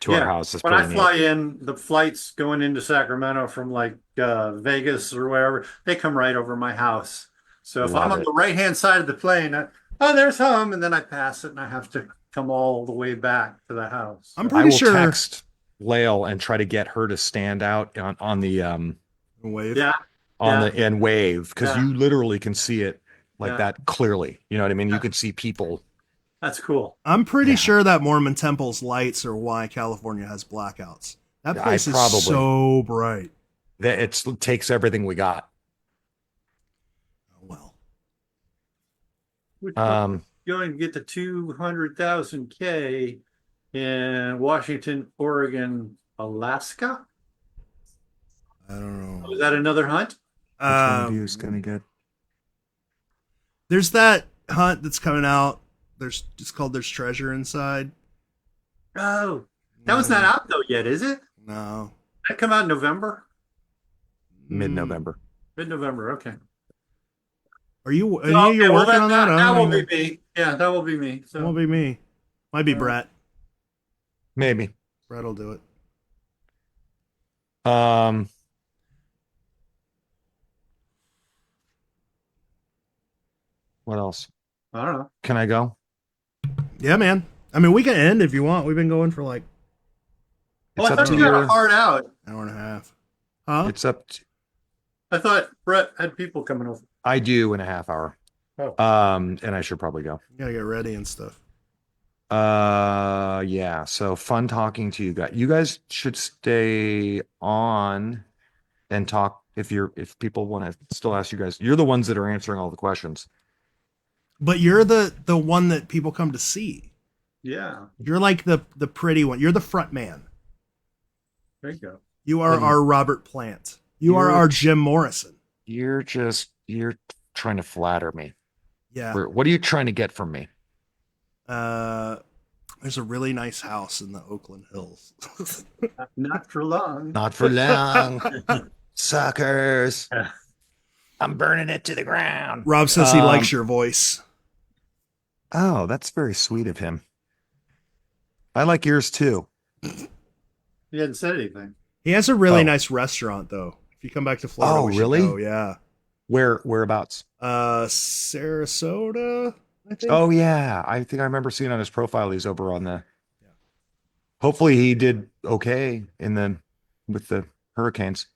house. It's When I pretty fly neat. in, the flights going into Sacramento from like Vegas or wherever, they come right over my house. So if I'm Love on it. the right-hand side of the plane, oh, there's home, and then I pass it and I have to come all the way back to the house. I'm I pretty will sure. text Lael and try to get her to stand out on the Wave. Yeah, and wave, because Yeah. you literally can see it like Yeah. that clearly. You know what I mean? You can see people. that's cool. I'm pretty Yeah. sure that Mormon temple's lights are why California has blackouts. That I place is probably- so bright. That it takes everything we got. Well, Which Um, going to get the 200,000 K in Washington, Oregon, Alaska. I don't know. Was that another hunt? which one of you is gonna get? There's that hunt that's coming out. It's called There's Treasure Inside. Oh, that was not out though yet, is it? No. That come out in November, Mid-November. mid-November. Okay. Are you? No, okay, You're well, working on that? That will know. be me. Yeah, that will be me. That won't be me. Might be Brett. Maybe. Brett will do it. What else? I don't know. Can I go? Yeah, man. I mean, we can end if you want. We've been going for like Well, It's I up thought to you got your. a hard out. an hour and a half. Huh? It's up. I thought Brett had people coming over. I do in a half hour. Oh. And I should probably go. You gotta get ready and stuff. Yeah. So fun talking to you guys. You guys should stay on and talk if people want to still ask you guys. You're the ones that are answering all the questions. But you're the one that people come to see. Yeah, You're like the pretty one. You're the front man. there you go. You are our Robert Plant. You are You're- our Jim Morrison. You're trying to flatter me. Yeah. What are you trying to get from me? There's a really nice house in the Oakland Hills. Not for long. Not for long. Suckers. I'm burning it to the ground. Rob says he likes your voice. Oh, that's very sweet of him. I like yours too. He hadn't said anything. He has a really Oh. nice restaurant though. If you come back to Florida, Oh, we should really? go. Yeah. Whereabouts? Sarasota, I think. Oh yeah, I think I remember seeing on his profile he's over on the. Hopefully he did okay with the hurricanes.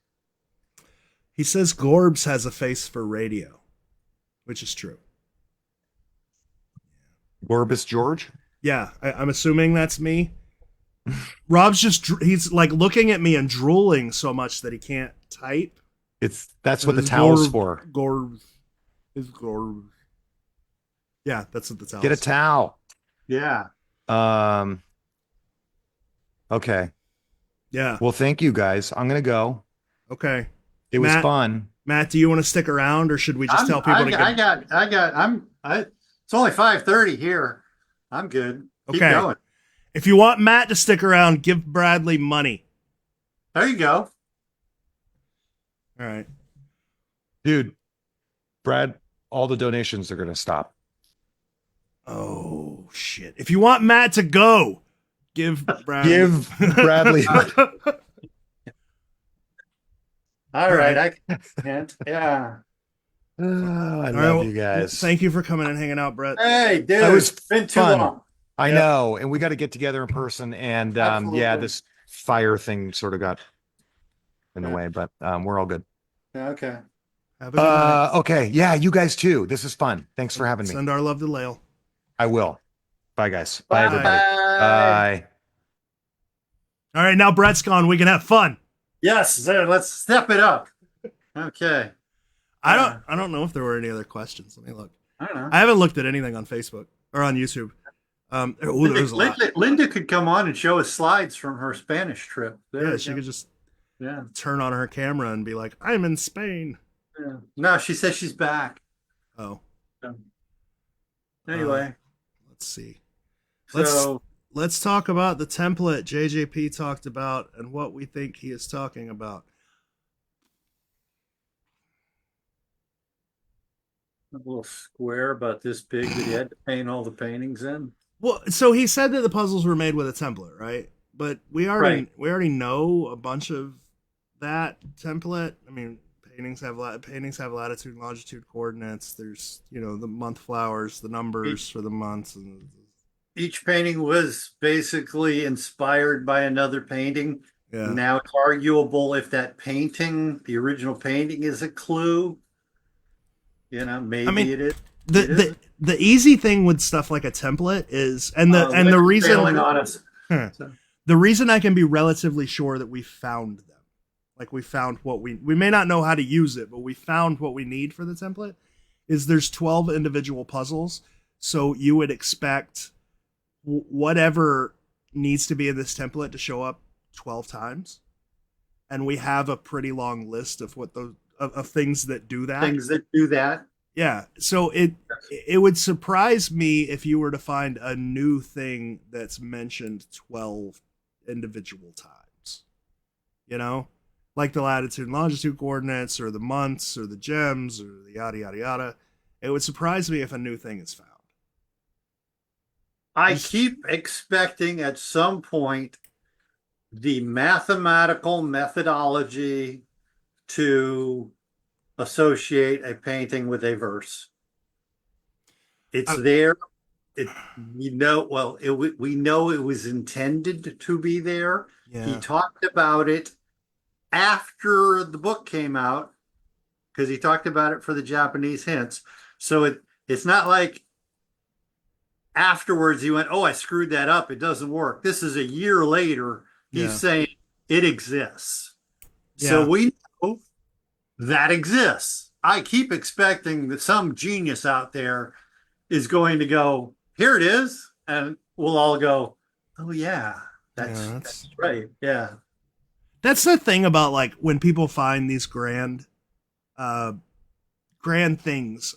He says Gorbs has a face for radio, which is true. Orbis George. Yeah, I'm assuming that's me. Rob's he's like looking at me and drooling so much that he can't type. That's what the It's towel's Gorb- for. Gorbs. It's Gorbs. Yeah, that's what the towel Get a towel. Yeah. Okay. Yeah. Well, thank you guys. I'm gonna go. Okay. It was Matt- fun. Matt, do you want to stick around or should we just tell people to get It's only 5:30 here. I'm good. Keep Okay. going. If you want Matt to stick around, give Bradley money. There you go. All right. Dude, Brad, all the donations are gonna stop. Oh shit. If you want Matt to go, give Bradley. Give Bradley. All right. I can't. Yeah. I All right, love well, you guys. Thank you for coming and hanging out, Brett. Hey, dude. That was It's been too fun. long. I Yeah. know, and we got to get together in person. And yeah, Absolutely. this fire thing sort of got in the Yeah. way, but we're all good. Yeah, okay. Have a good night. Okay, yeah, you guys too. This is fun. Thanks for having me. Send our love to Lael. I will. Bye, guys. Bye, Bye. everybody. Bye. All right, now Brett's gone. We can have fun. Yes, there, let's step it up. Okay. I don't know if there were any other questions. Let me look. I don't know. I haven't looked at anything on Facebook or on YouTube. There's a lot. Linda could come on and show us slides from her Spanish trip. There Yeah, you she go. could just Yeah. turn on her camera and be like, "I'm in Spain." Yeah. No, she says she's back. Oh, So, uh, anyway, let's see. Let's so let's talk about the template JJP talked about and what we think he is talking about. a little square about this big that he had to paint all the paintings in. Well, so he said that the puzzles were made with a template, right? But Right. we already know a bunch of that template. I mean, paintings have latitude and longitude coordinates. There's, you know, the month flowers, the numbers for the months, and Each painting was basically inspired by another painting. yeah. Now it's arguable if that painting, the original painting, is a clue. You know, I mean, maybe it is. the It isn't. the easy thing with stuff like a template is, and the Linda's reason bailing on us. So, the reason I can be relatively sure that we found them, like we found what we may not know how to use it, but we found what we need for the template, is there's 12 individual puzzles. So you would expect whatever needs to be in this template to show up 12 times. And we have a pretty long list of what those of things that do that. things that do that. Yeah. So it would surprise me if you were to find a new thing that's mentioned 12 individual times. You know? Like the latitude and longitude coordinates or the months or the gems or the yada yada yada. It would surprise me if a new thing is found. I keep expecting at some point the mathematical methodology to associate a painting with a verse. It's there. We know it was intended to be there. Yeah. He talked about it after the book came out because he talked about it for the Japanese hints. So it's not like afterwards he went, "Oh, I screwed that up. It doesn't work." This is a year later. He's Yeah. saying it exists. Yeah. So we know that exists. I keep expecting that some genius out there is going to go, "Here it is," and we'll all go, "Oh yeah, that's right, yeah." That's the thing about like when people find these grand things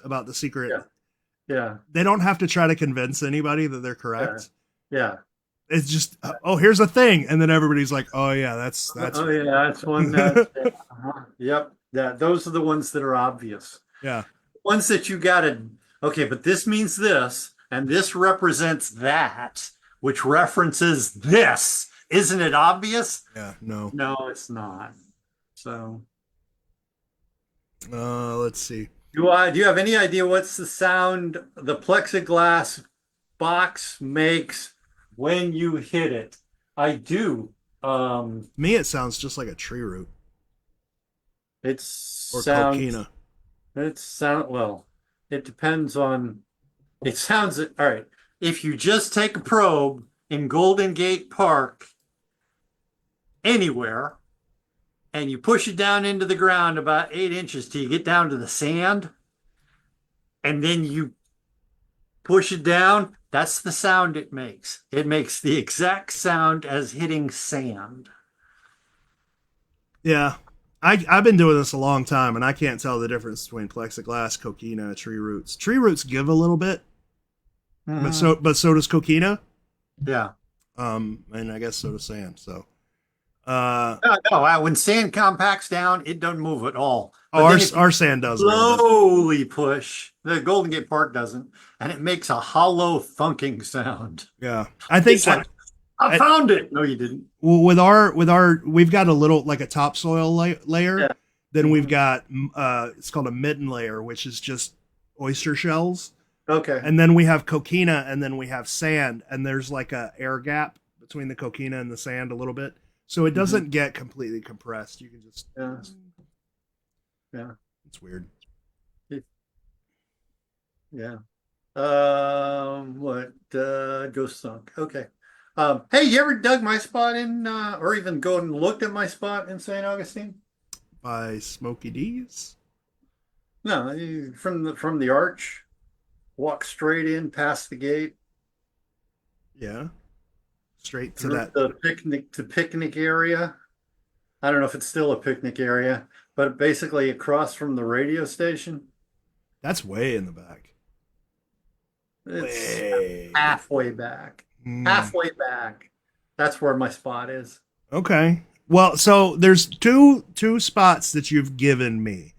about the secret. Yeah. Yeah. They don't have to try to convince anybody that they're correct. Yeah. It's just, oh, here's a thing, and then everybody's like, oh yeah, that's Oh yeah, that's one. Yep. Yeah, those are the ones that are obvious. Yeah. Ones that you gotta. Okay, but this means this, and this represents that, which references this. Isn't it obvious? Yeah. No. No, it's not. So, let's see. do you have any idea what's the sound the plexiglass box makes when you hit it? I do. Me, it sounds just like a tree root It or sounds. coquina. Well, it depends on. It sounds all right. If you just take a probe in Golden Gate Park anywhere and you push it down into the ground about 8 inches till you get down to the sand, and then you push it down, that's the sound it makes. It makes the exact sound as hitting sand. Yeah. I've been doing this a long time, and I can't tell the difference between plexiglass, coquina, tree roots. Tree roots give a little bit, but so does coquina. Yeah. And I guess so does sand. So, no, when sand compacts down, it doesn't move at all. Our sand does. Slowly push. The Golden Gate Park doesn't, and it makes a hollow thunking sound. Yeah, I think It's like, I found it. No, you didn't. With our we've got a little like a topsoil layer. Yeah. Then we've got it's called a mitten layer, which is just oyster shells. Okay. And then we have coquina, and then we have sand, and there's like a air gap between the coquina and the sand a little bit, so it doesn't get completely compressed. You can just yeah. It's weird. Yeah. What? Ghost Sunk. Okay. Hey, you ever dug my spot in, or even go and looked at my spot in St. Augustine? By Smoky D's? No, from the arch, walk straight in past the gate. Yeah. Straight to through that. the picnic area. I don't know if it's still a picnic area, but basically across from the radio station. That's way in the back. It's Way. halfway back. Hmm. Halfway back. That's where my spot is. Okay. Well, so there's two spots that you've given me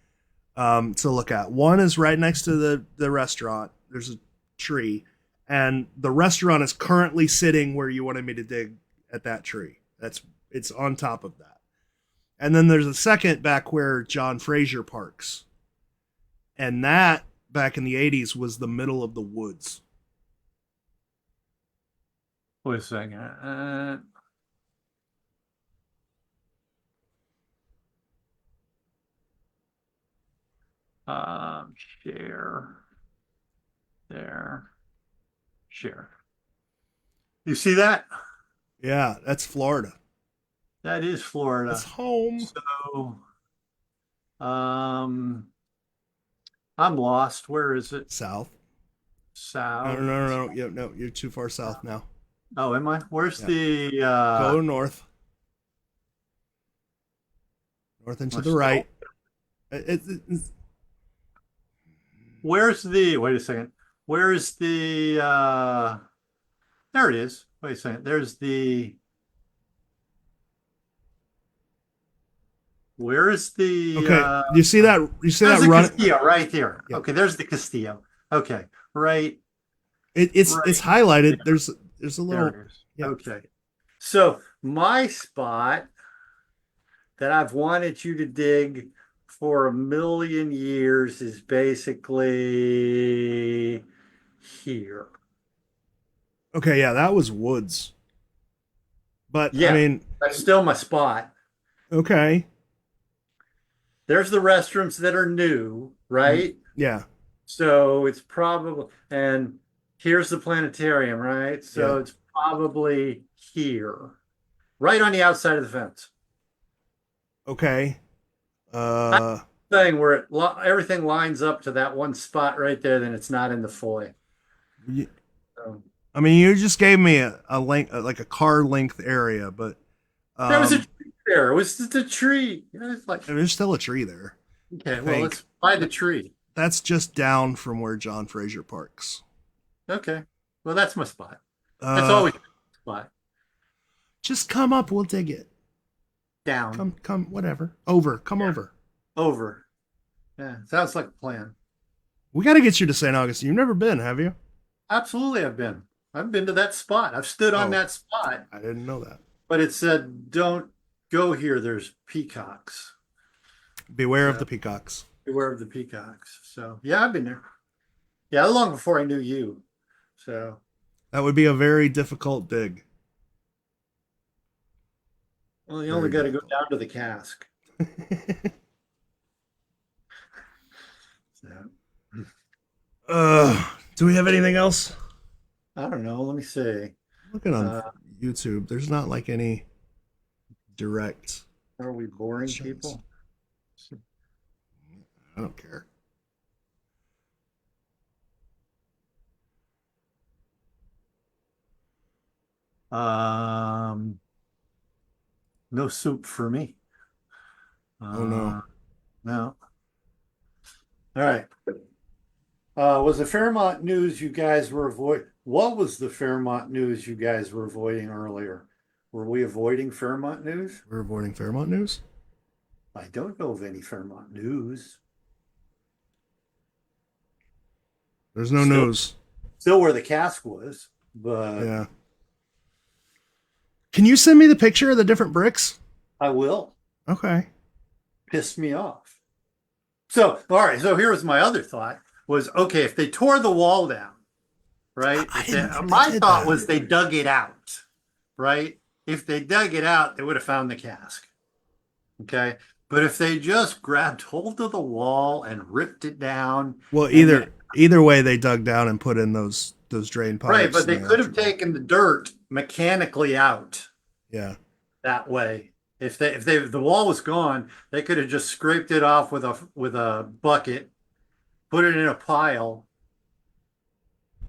to look at. One is right next to the restaurant. There's a tree, and the restaurant is currently sitting where you wanted me to dig at that tree. It's on top of that. And then there's a second back where John Fraser parks. And that back in the 80s was the middle of the woods. Wait a second. Share. There. Share. You see that? Yeah, that's Florida. That is Florida. That's home. So, I'm lost. Where is it? South. South. No. No, you're too far south now. Oh, am I? Where's Yeah. the Go north. North and to the right. It's where's the wait a second. Where's the there it is. Wait a second. Where is the okay. You see that? You see there's that the run? Castillo right there. Yeah. Okay, there's the Castillo. Okay, right. It's Right. highlighted. There's a There little. it is. Yeah. Okay. So my spot that I've wanted you to dig for a million years is basically here. Okay, yeah, that was woods. But Yeah. I mean, That's still my spot. okay, There's the restrooms that are new, right? yeah, So it's probably, and here's the planetarium, right? So Yeah. it's probably here, right on the outside of the fence. okay. Thing where everything lines up to that one spot right there, then it's not in the foyer. y- So, I mean, you just gave me a length, like a car length area, but there was a tree there. It was just a tree. It's like, there's still a tree there. okay, well, think. let's buy the tree. That's just down from where John Fraser parks. Okay. Well, that's my spot. That's always my spot. Just come up, we'll dig it. Down. Come, whatever. Over, come over. Over. Yeah, sounds like a plan. We got to get you to St. Augustine. You've never been, have you? Absolutely, I've been to that spot. I've stood on Oh. that spot, I didn't know that. but it said, "Don't go here. There's peacocks. Beware of Yeah. the peacocks. Beware of the peacocks." So yeah, I've been there. Yeah, long before I knew you. So That would be a very difficult dig. well, you only got Very to go down to the cask. So Do we have anything else? I don't know. Let me see. Looking on Uh, YouTube, there's not like any direct. Are we boring Shows. people? I don't care. No soup for me. Oh, no. No. All right. Was the Fairmont news you guys were what was the Fairmont news you guys were avoiding earlier? Were we avoiding Fairmont news? We're avoiding Fairmont news. I don't know of any Fairmont news. There's no Still- news. Still where the cask was, but Yeah. Can you send me the picture of the different bricks? I will. Okay. Pissed me off. So, all right. So here was my other thought was, okay, if they tore the wall down, right? I didn't think they My did thought that. was they dug it out, right? If they dug it out, they would have found the cask. Okay. But if they just grabbed hold of the wall and ripped it down, Well, and either way, they dug down and put in those drain pipes. right, but they and could have actually- taken the dirt mechanically out Yeah. that way. If the wall was gone, they could have just scraped it off with a bucket, put it in a pile,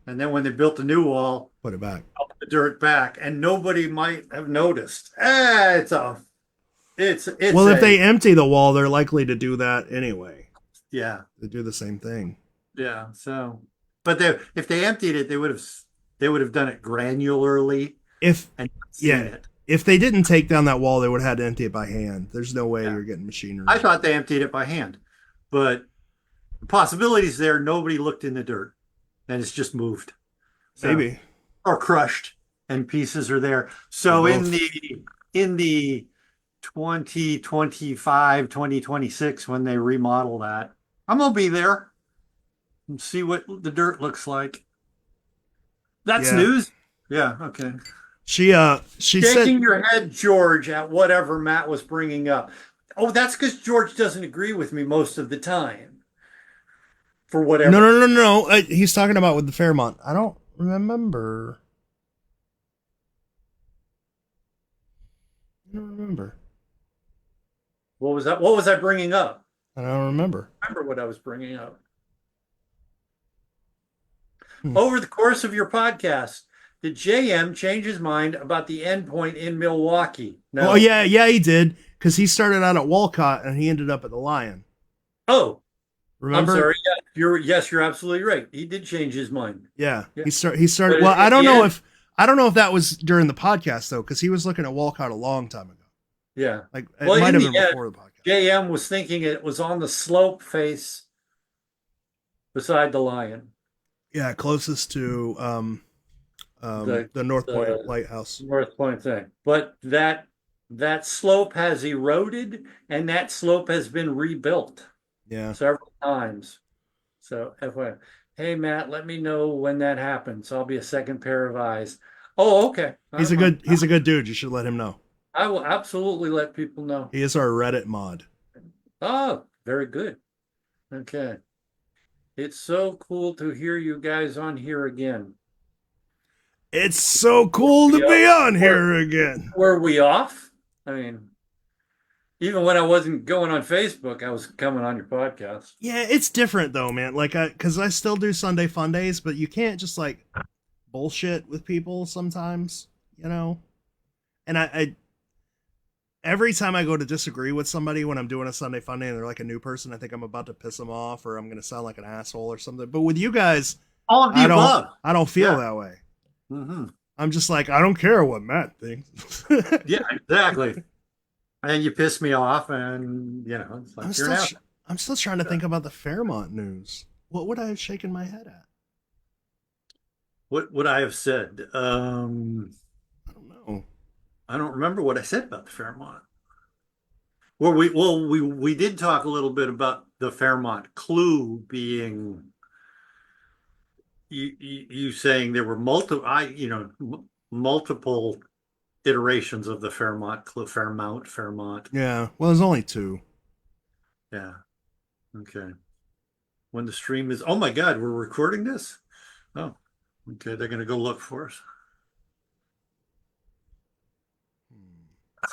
and then when they built the new wall, Put it back. up the dirt back, and nobody might have noticed. It's Well, if they empty the wall, they're likely to do that anyway. yeah, They do the same thing. yeah. So, but if they emptied it, they would have done it granularly If and seen yeah, it. if they didn't take down that wall, they would have had to empty it by hand. There's no way Yeah. you're getting machinery. I thought they emptied it by hand, but the possibilities there. Nobody looked in the dirt, and it's just moved. So, Maybe. or crushed, and pieces are there. So Or in the 2025, 2026, when they remodel that, I'm gonna be there and see what the dirt looks like. That's Yeah. news. Yeah, okay. She Shaking said your head, George, at whatever Matt was bringing up. Oh, that's because George doesn't agree with me most of the time. For whatever. no. He's talking about with the Fairmont. I don't remember. I don't remember. What was that? What was I bringing up? I don't remember. Remember what I was bringing up. Hmm. Over the course of your podcast, did JM change his mind about the endpoint in Milwaukee? No. Oh yeah, he did because he started out at Walcott and he ended up at the Lion. Oh, Remember? I'm sorry. Yeah, you're absolutely right. He did change his mind. Yeah, Yeah. he started. But Well, at I don't the know end- if that was during the podcast though, because he was looking at Walcott a long time ago. Yeah. Like it Well, might in have the been end, before the podcast. JM was thinking it was on the slope face beside the Lion. Yeah, closest to the North Point Lighthouse. North Point thing. But that slope has eroded and that slope has been rebuilt Yeah, several times. So FYI. Hey Matt, let me know when that happens. I'll be a second pair of eyes. Oh, okay. he's a good dude. You should let him know. I will absolutely let people know. He is our Reddit mod. Oh, very good. Okay. It's so cool to hear you guys on here again. It's so cool to be on here again. Were we off? I mean, even when I wasn't going on Facebook, I was coming on your podcast. Yeah, it's different though, man. Like, because I still do Sunday Fun Days, but you can't just like bullshit with people sometimes, you know. And I every time I go to disagree with somebody when I'm doing a Sunday Fun Day and they're like a new person, I think I'm about to piss them off or I'm going to sound like an asshole or something. But with you guys, All of the above. I don't feel Yeah. that way. Mm-hmm. I'm just like, I don't care what Matt thinks. Yeah, exactly. And you piss me off, and it's like I'm still trying to think about the Fairmont news. What would I have shaken my head at? What would I have said? I don't know. I don't remember what I said about the Fairmont. We did talk a little bit about the Fairmont clue being you saying there were multiple iterations of the Fairmont clue. Fairmont. Yeah. Well, there's only two. Yeah. Okay. When the stream is, oh my God, we're recording this? Oh, okay. They're going to go look for us.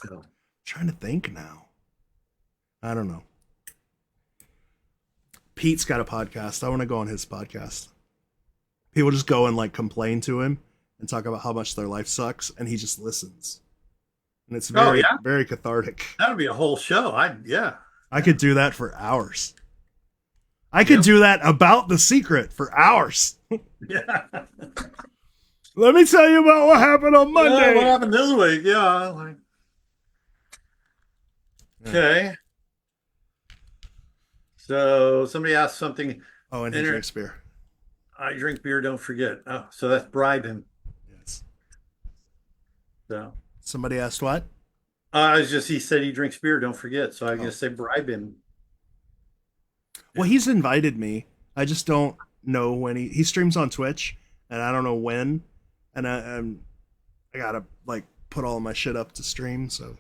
So. Trying to think now. I don't know. Pete's got a podcast. I want to go on his podcast. People just go and like complain to him and talk about how much their life sucks, and he just listens. And it's very, very cathartic. That'll be a whole show. I could do that for hours. I could do that about The Secret for hours. Yeah. Let me tell you about what happened on Monday. What happened this week? Yeah. Okay. So somebody asked something. Oh, and he drinks beer. I drink beer, don't forget. Oh, so that's bribe him. Yes. So Somebody asked what? he said he drinks beer, don't forget. So I guess they bribe him. Well, he's invited me. I just don't know when he streams on Twitch, and I don't know when. And I gotta like put all of my shit up to stream. So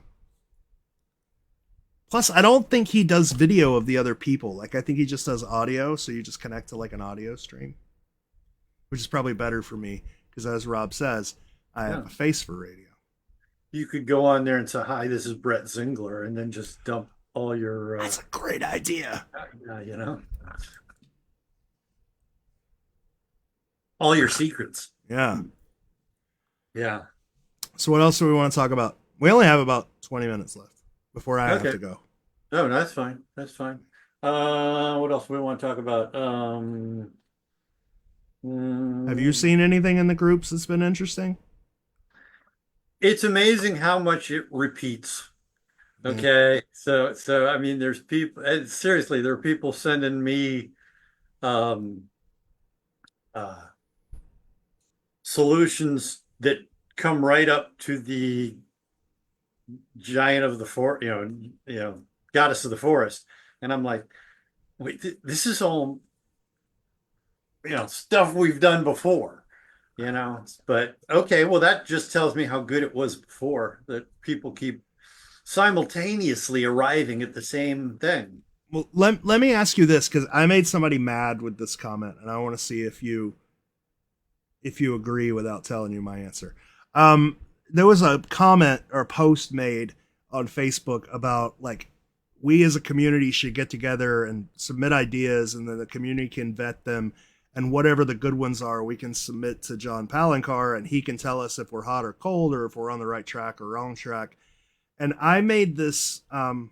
plus, I don't think he does video of the other people. Like I think he just does audio. So you just connect to like an audio stream, which is probably better for me because, as Rob says, I have a face for radio. You could go on there and say, "Hi, this is Brett Zingler," and then just dump all your. That's a great idea. All your secrets. Yeah. Yeah. So what else do we want to talk about? We only have about 20 minutes left before I have Okay. to go. No, that's fine. That's fine. What else do we want to talk about? Have you Mm, seen anything in the groups that's been interesting? it's amazing how much it repeats. Yeah. Okay. So I mean, there's people, seriously, there are people sending me um uh solutions that come right up to the giant of the forest, goddess of the forest. And I'm like, wait, this is all, stuff we've done before, but okay, well, that just tells me how good it was before, that people keep simultaneously arriving at the same thing. Well, let me ask you this, because I made somebody mad with this comment, and I want to see if you agree without telling you my answer. There was a comment or post made on Facebook about like we as a community should get together and submit ideas, and then the community can vet them, and whatever the good ones are, we can submit to John Palancar, and he can tell us if we're hot or cold, or if we're on the right track or wrong track. And I made this I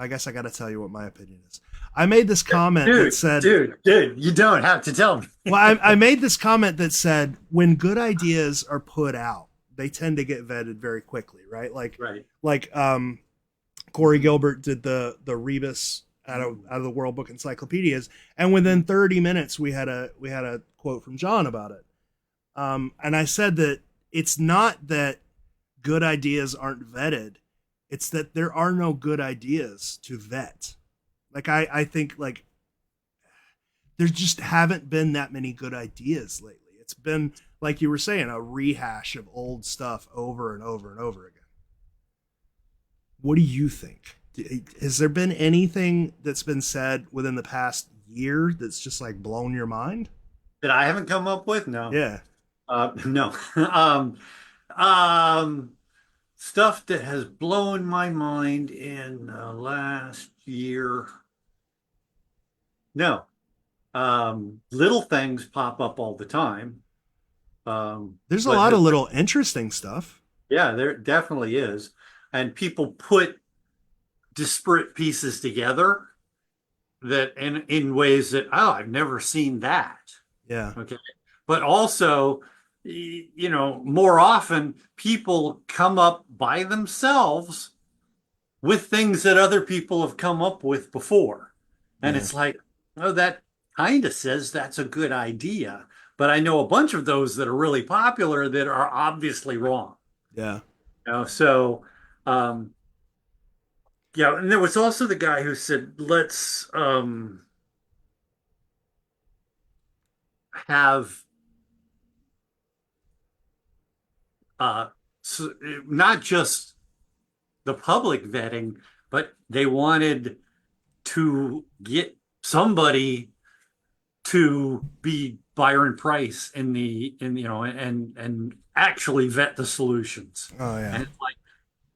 guess I got to tell you what my opinion is. I made this comment that said, Dude, you don't have to tell me. well, I made this comment that said, when good ideas are put out, they tend to get vetted very quickly, right? Right. Like Corey Gilbert did the Rebus out of the World Book Encyclopedias, and within 30 minutes we had a quote from John about it. And I said that it's not that good ideas aren't vetted, it's that there are no good ideas to vet. Like I think like there just haven't been that many good ideas lately. It's been, like you were saying, a rehash of old stuff over and over and over again. What do you think? Has there been anything that's been said within the past year that's just like blown your mind? That I haven't come up with? No. Yeah. No. Um, stuff that has blown my mind in the last year. No. Little things pop up all the time. There's a But lot of little interesting stuff. yeah, there definitely is. And people put disparate pieces together that in ways that, oh, I've never seen that. Yeah. Okay. But also, more often people come up by themselves with things that other people have come up with before. And Yeah. it's like, oh, that kind of says that's a good idea. But I know a bunch of those that are really popular that are obviously wrong. Yeah. So, um, yeah. And there was also the guy who said, let's have so not just the public vetting, but they wanted to get somebody to be Byron Price and actually vet the solutions. Oh yeah. And it's like,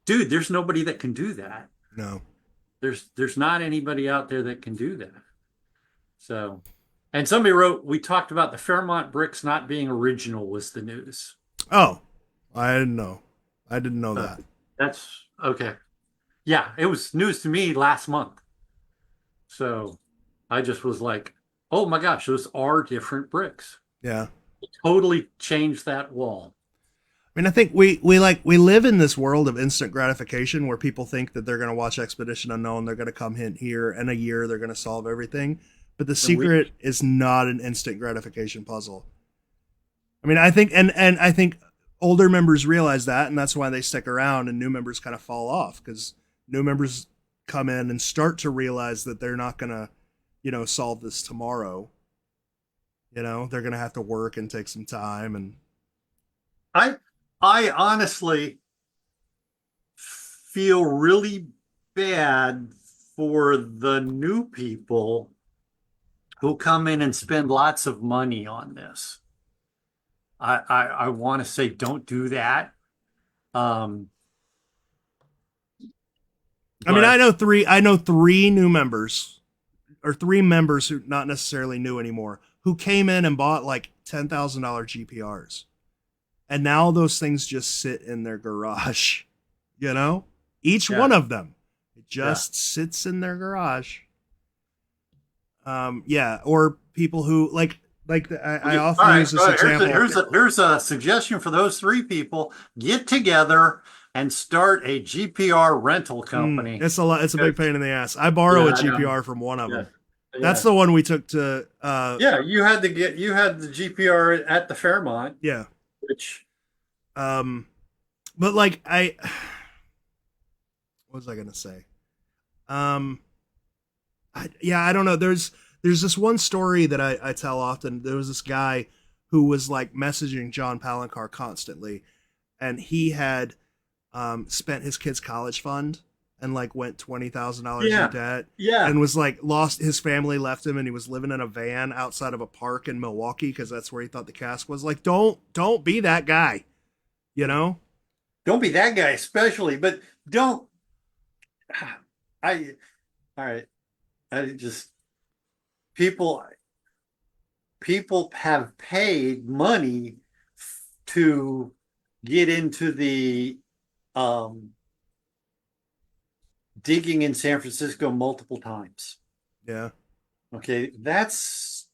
dude, there's nobody that can do that. No. There's not anybody out there that can do that. So, and somebody wrote, we talked about the Fairmont bricks not being original was the news. Oh, I didn't know. I didn't know that. That's okay. Yeah, it was news to me last month. So I just was like, oh my gosh, those are different bricks. Yeah. It totally changed that wall. I mean, I think we live in this world of instant gratification where people think that they're going to watch Expedition Unknown, they're going to come in here in a year, they're going to solve everything. But the secret is not an instant gratification puzzle. I mean, I think, and I think older members realize that, and that's why they stick around, and new members kind of fall off because new members come in and start to realize that they're not going to, solve this tomorrow. They're going to have to work and take some time. And I honestly feel really bad for the new people who come in and spend lots of money on this. I want to say don't do that. I mean, I know three new members, or three members who not necessarily new anymore, who came in and bought like $10,000 GPRs. And now those things just sit in their garage, you know, each Yeah. one of them, it just sits in their garage. Yeah. Or people who I All often right, use this go ahead. example. Here's a suggestion for those three people. Get together and start a GPR rental company. It's a lot. It's a big pain in the ass. I borrow a Yeah, I know. GPR from one of Yeah. them. That's the one we took to, Yeah, you had the GPR at the Fairmont, yeah. which But what was I going to say? I don't know. There's this one story that I tell often. There was this guy who was like messaging John Palancar constantly, and he had spent his kid's college fund and like went $20,000 in debt. Yeah. And was like lost. His family left him, and he was living in a van outside of a park in Milwaukee because that's where he thought the cask was. Like, don't be that guy, you know. Don't be that guy, especially, but don't. I all right. I just people have paid money to get into the digging in San Francisco multiple times. Yeah. Okay, that's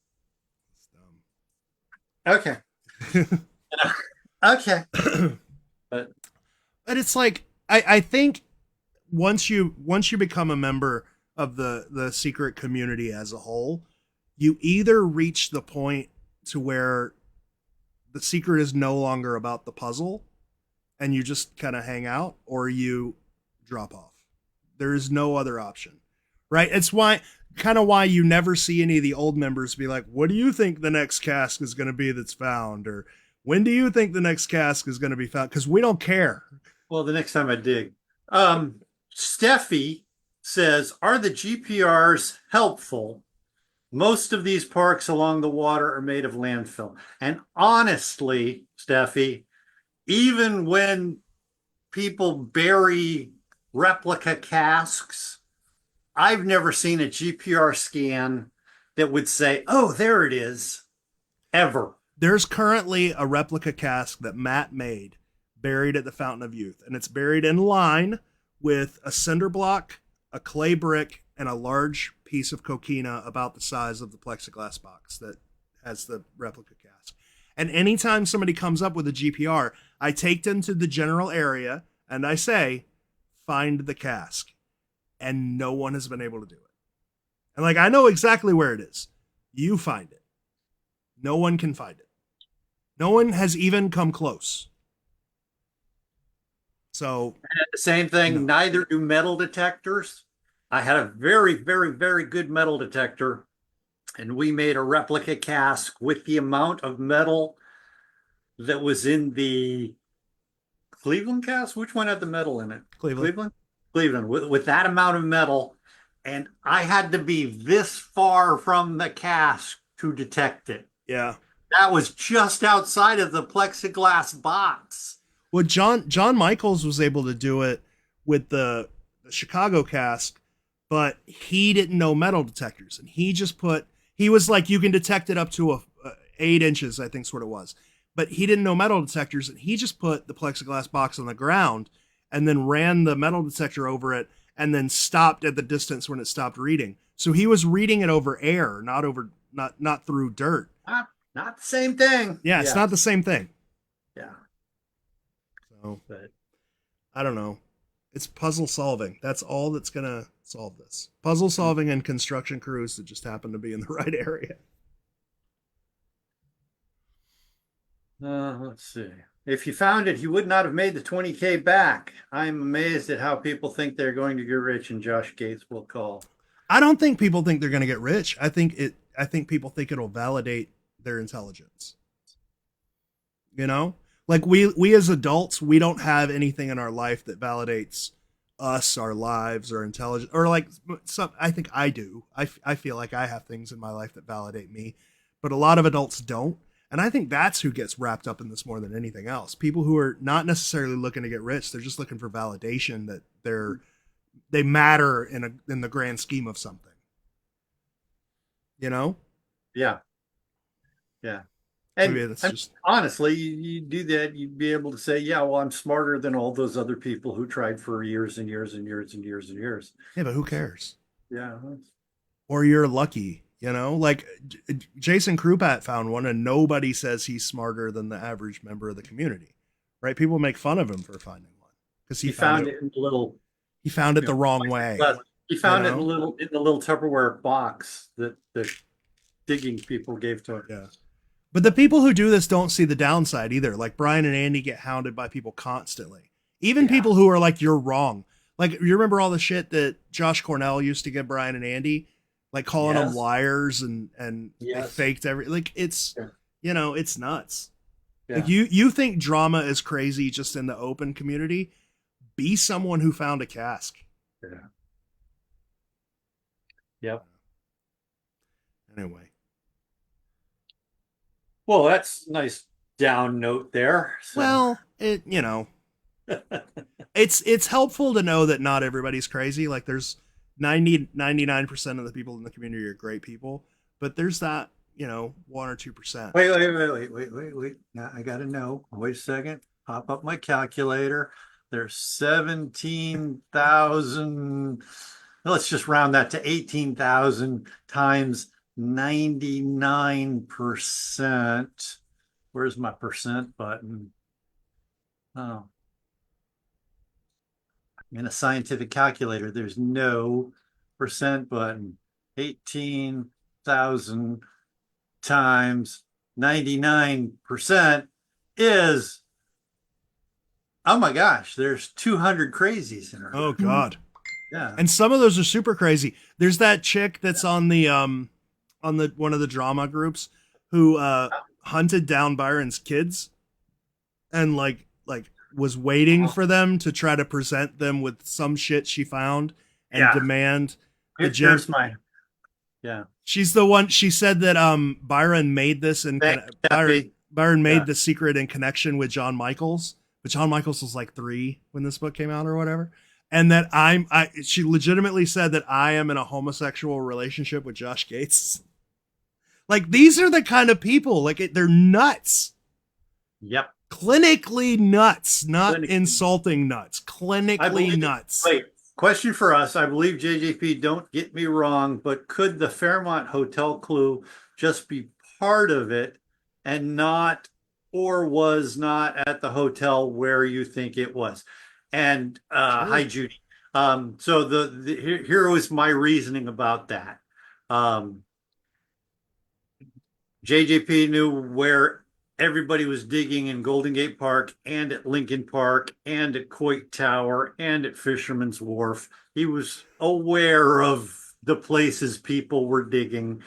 okay. Okay. But it's like I think once you become a member of the secret community as a whole, you either reach the point to where the secret is no longer about the puzzle and you just kind of hang out, or you drop off. There is no other option, right? It's why you never see any of the old members be like, what do you think the next cask is going to be that's found? Or when do you think the next cask is going to be found? Because we don't care. well, the next time I dig. Steffi says, are the GPRs helpful? Most of these parks along the water are made of landfill. And honestly, Steffi, even when people bury replica casks, I've never seen a GPR scan that would say, oh, there it is, ever. There's currently a replica cask that Matt made buried at the Fountain of Youth, and it's buried in line with a cinder block, a clay brick, and a large piece of coquina about the size of the plexiglass box that has the replica cask. And anytime somebody comes up with a GPR, I take them to the general area and I say, find the cask. And no one has been able to do it. And like, I know exactly where it is. You find it. No one can find it. No one has even come close. So the same thing, neither do metal detectors. I had a very, very, very good metal detector, and we made a replica cask with the amount of metal that was in the Cleveland cask. Which one had the metal in it? Cleveland. With that amount of metal, and I had to be this far from the cask to detect it. Yeah. That was just outside of the plexiglass box. Well, John Michaels was able to do it with the Chicago cask, but he didn't know metal detectors, and he was like, you can detect it up to a 8 inches, I think, is what it was. But he didn't know metal detectors, and he just put the plexiglass box on the ground and then ran the metal detector over it and then stopped at the distance when it stopped reading. So he was reading it over air, not through dirt. Not the same thing. Yeah, it's not the same thing. Yeah. So, I don't know. It's puzzle solving. That's all that's going to solve this. Puzzle solving and construction crews that just happen to be in the right area. Let's see. If you found it, you would not have made the 20K back. I'm amazed at how people think they're going to get rich, and Josh Gates will call. I don't think people think they're going to get rich. I think people think it'll validate their intelligence. You know? Like we as adults, we don't have anything in our life that validates us, our lives, or intelligence, or like some. I think I do. I feel like I have things in my life that validate me, but a lot of adults don't. And I think that's who gets wrapped up in this more than anything else. People who are not necessarily looking to get rich, they're just looking for validation that they matter in the grand scheme of something. You know? Yeah. Yeah. Maybe And that's just honestly, you do that, you'd be able to say, yeah, well, I'm smarter than all those other people who tried for years and years and years and years and years. yeah, but who cares? Yeah. Or you're lucky, you know? Like Jason Krupat found one, and nobody says he's smarter than the average member of the community, right? People make fun of him for finding one because He found it in the little, he found it you the know, wrong way. he found it know? in the little Tupperware box that the digging people gave to him. Yeah. But the people who do this don't see the downside either. Like Brian and Andy get hounded by people constantly. Even people who are like, you're wrong. Like, you remember all the shit that Josh Cornell used to give Brian and Andy? Like calling them liars and they faked like it's, you know, it's nuts. Yeah. Like you think drama is crazy just in the open community? Be someone who found a cask. Yeah. Yep. Anyway. Well, that's a nice down note there. So. Well, it, you know, it's helpful to know that not everybody's crazy. Like there's 99% of the people in the community are great people, but there's that, you know, 1 or 2%. Wait. Now I gotta know. Wait a second. Pop up my calculator. There's 17,000. Let's just round that to 18,000 times 99%. Where's my percent button? Oh. In a scientific calculator, there's no percent button. 18,000 times 99% is, oh my gosh, there's 200 crazies in her. Oh God. Yeah. And some of those are super crazy. There's that chick that's on the one of the drama groups who hunted down Byron's kids and like was waiting for them to try to present them with some shit she found and demand the gem. Here's mine. Yeah. She's the one. She said that Byron made this and Byron made the secret in connection with John Michaels, but John Michaels was like 3 when this book came out or whatever. And that she legitimately said that I am in a homosexual relationship with Josh Gates. Like these are the kind of people, like they're nuts. Yep. Clinically nuts, not insulting nuts. Clinically nuts. Wait, question for us. I believe JJP, don't get me wrong, but could the Fairmont Hotel clue just be part of it and not, or was not at the hotel where you think it was? And hi, Judy. So here was my reasoning about that. JJP knew where everybody was digging in Golden Gate Park and at Lincoln Park and at Coit Tower and at Fisherman's Wharf. He was aware of the places people were digging.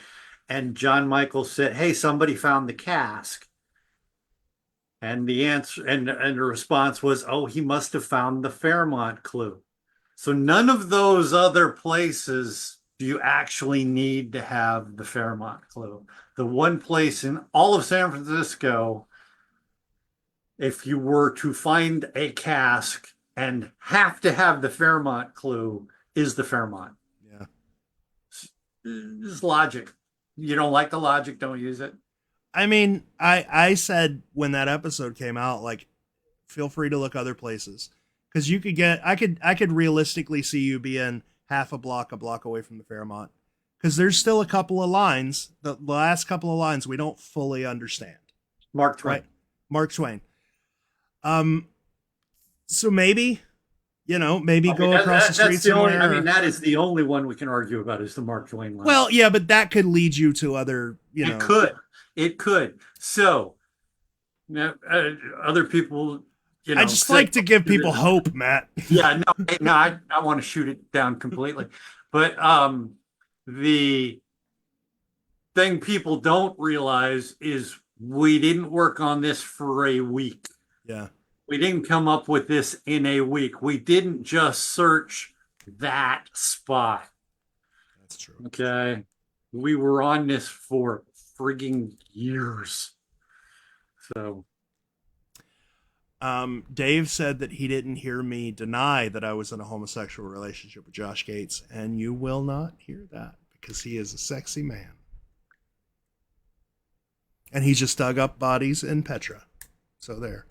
And John Michael said, hey, somebody found the cask. And the answer and the response was, oh, he must have found the Fairmont clue. So none of those other places do you actually need to have the Fairmont clue. The one place in all of San Francisco, if you were to find a cask and have to have the Fairmont clue, is the Fairmont. Yeah. It's logic. You don't like the logic, don't use it. I mean, I said when that episode came out, like, feel free to look other places. Because you could get, I could realistically see you being half a block away from the Fairmont. Because there's still a couple of lines, the last couple of lines we don't fully understand. Mark Twain. Right? Mark Twain. So maybe, go across the street somewhere. That is the only one we can argue about is the Mark Twain line. Well, yeah, but that could lead you to other, It could. So, other people, I just like to give people hope, Matt. Yeah, no, I want to shoot it down completely. But the thing people don't realize is we didn't work on this for a week. Yeah. We didn't come up with this in a week. We didn't just search that spot. That's true. Okay. We were on this for frigging years. So Dave said that he didn't hear me deny that I was in a homosexual relationship with Josh Gates, and you will not hear that because he is a sexy man. And he just dug up bodies in Petra. So there.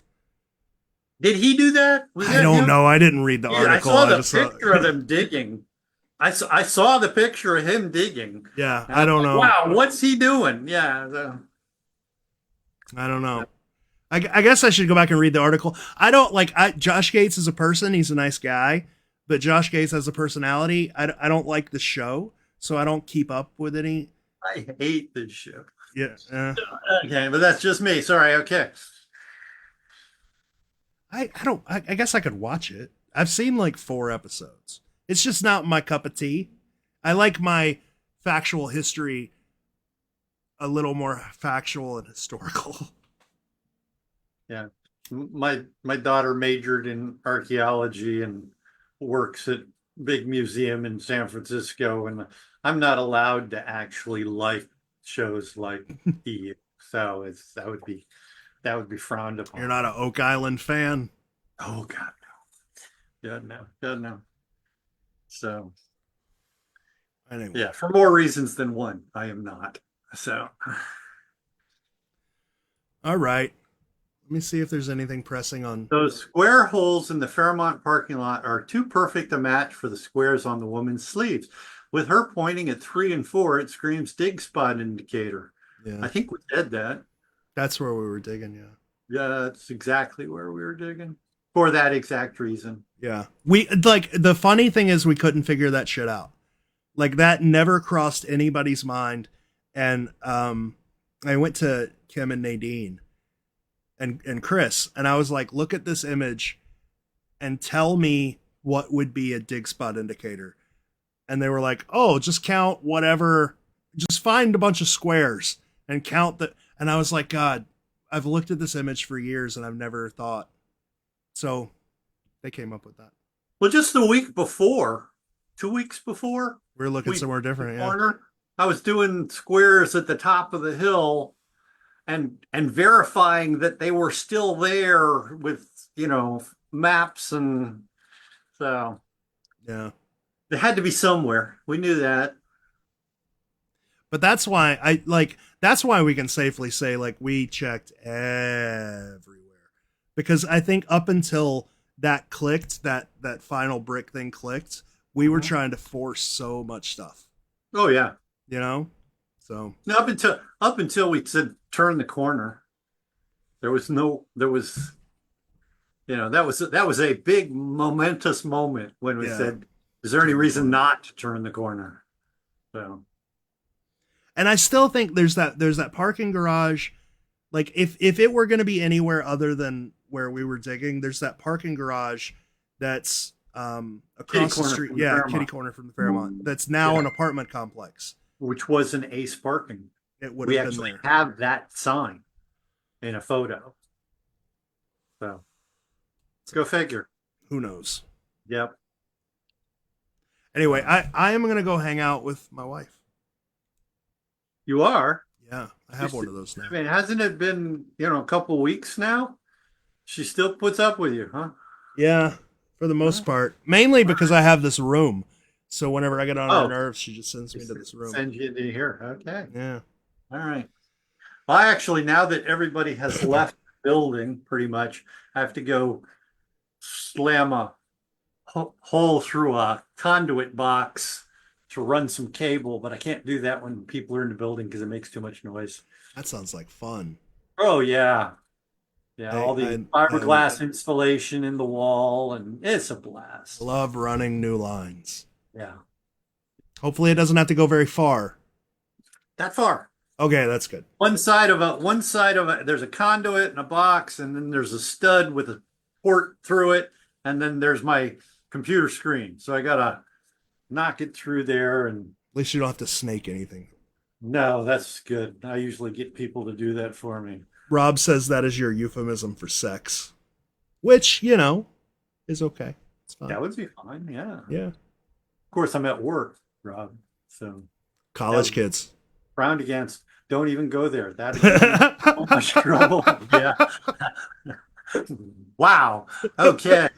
Did he do that? Was I that don't him? know. I didn't read the Yeah, article. I saw the just saw- picture of him digging. I saw the picture of him digging. Yeah, And I I'm don't like, know. wow, what's he doing? Yeah. I don't know. I guess I should go back and read the article. I don't like Josh Gates as a person. He's a nice guy, but Josh Gates as a personality, I don't like the show, so I don't keep up with any. I hate this show. Yeah. Okay, but that's just me. Sorry. Okay. I don't. I guess I could watch it. I've seen like 4 episodes. It's just not my cup of tea. I like my factual history a little more factual and historical. Yeah. My daughter majored in archaeology and works at big museum in San Francisco, and I'm not allowed to actually like shows like EU. So that would be frowned upon. You're not an Oak Island fan? Oh God, no. God, no. God, no. So Anyway. yeah, for more reasons than one, I am not. So All right. Let me see if there's anything pressing on. those square holes in the Fairmont parking lot are too perfect a match for the squares on the woman's sleeves. With her pointing at 3 and 4, it screams dig spot indicator. Yeah. I think we did that. That's where we were digging, yeah. Yeah, that's exactly where we were digging for that exact reason. Yeah. We like the funny thing is we couldn't figure that shit out. Like that never crossed anybody's mind. And I went to Kim and Nadine and Chris, and I was like, look at this image and tell me what would be a dig spot indicator. And they were like, oh, just count whatever, just find a bunch of squares and count the. And I was like, God, I've looked at this image for years and I've never thought. So they came up with that. Well, just the week before, 2 weeks before, We're looking somewhere different. Yeah. corner, I was doing squares at the top of the hill and verifying that they were still there with, maps. And so Yeah. they had to be somewhere. We knew that. But that's why that's why we can safely say like we checked everywhere, because I think up until that clicked, that final brick thing clicked, we were trying to force so much stuff, Oh yeah. So Up until we said turn the corner, that was a big momentous moment when we said, is there any reason not to turn the corner? So, and I still think there's that parking garage. Like if it were going to be anywhere other than where we were digging, there's that parking garage that's across the street. Yeah, kitty corner from the Fairmont. That's now an apartment complex. Which was an Ace parking. We actually have that sign in a photo. So let's go figure. Who knows? Yep. Anyway, I am going to go hang out with my wife. You are? Yeah, I have one of those now. I mean, hasn't it been, a couple weeks now? She still puts up with you, huh? Yeah, for the most part. Mainly because I have this room. So whenever I get on her nerves, she just sends me to this room. Send you to here. Okay. Yeah. All right. Well, actually, now that everybody has left the building, pretty much, I have to go slam a hole through a conduit box to run some cable, but I can't do that when people are in the building because it makes too much noise. That sounds like fun. Oh, yeah. Yeah, all the fiberglass installation in the wall, and it's a blast. Love running new lines. Yeah. Hopefully it doesn't have to go very far. That far. Okay, that's good. One side of there's a conduit and a box, and then there's a stud with a port through it, and then there's my computer screen. So I gotta knock it through there. And at least you don't have to snake anything. No, that's good. I usually get people to do that for me. Rob says that is your euphemism for sex, which, is okay. It's fine. That would be fine. Yeah. Yeah. Of course, I'm at work, Rob. So college kids. Frowned against. Don't even go there. That's so much trouble. Yeah. Wow. Okay.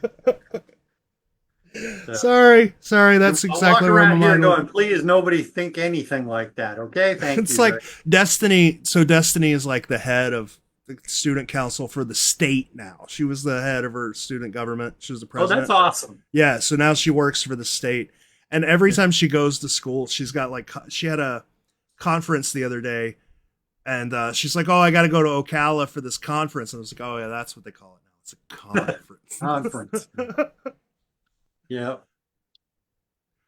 Sorry. That's I'll exactly walk where my around here mind went. going, please, nobody think anything like that. Okay, thank It's you. like Destiny. So Destiny is like the head of the student council for the state now. She was the head of her student government. She was the Oh, president. that's awesome. Yeah, so now she works for the state. And every time she goes to school, she's got like, she had a conference the other day, and she's like, oh, I got to go to Ocala for this conference. And I was like, oh, yeah, that's what they call it now. It's a conference. Conference. Yeah.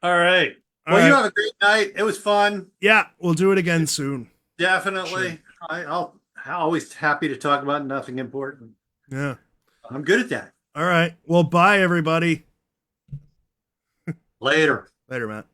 All right. All Well, right. you have a great night. It was fun. Yeah, we'll do it again soon. Definitely. I'm always happy to talk about nothing important. Yeah. I'm good at that. All right. Well, bye, everybody. Later. Later, Matt.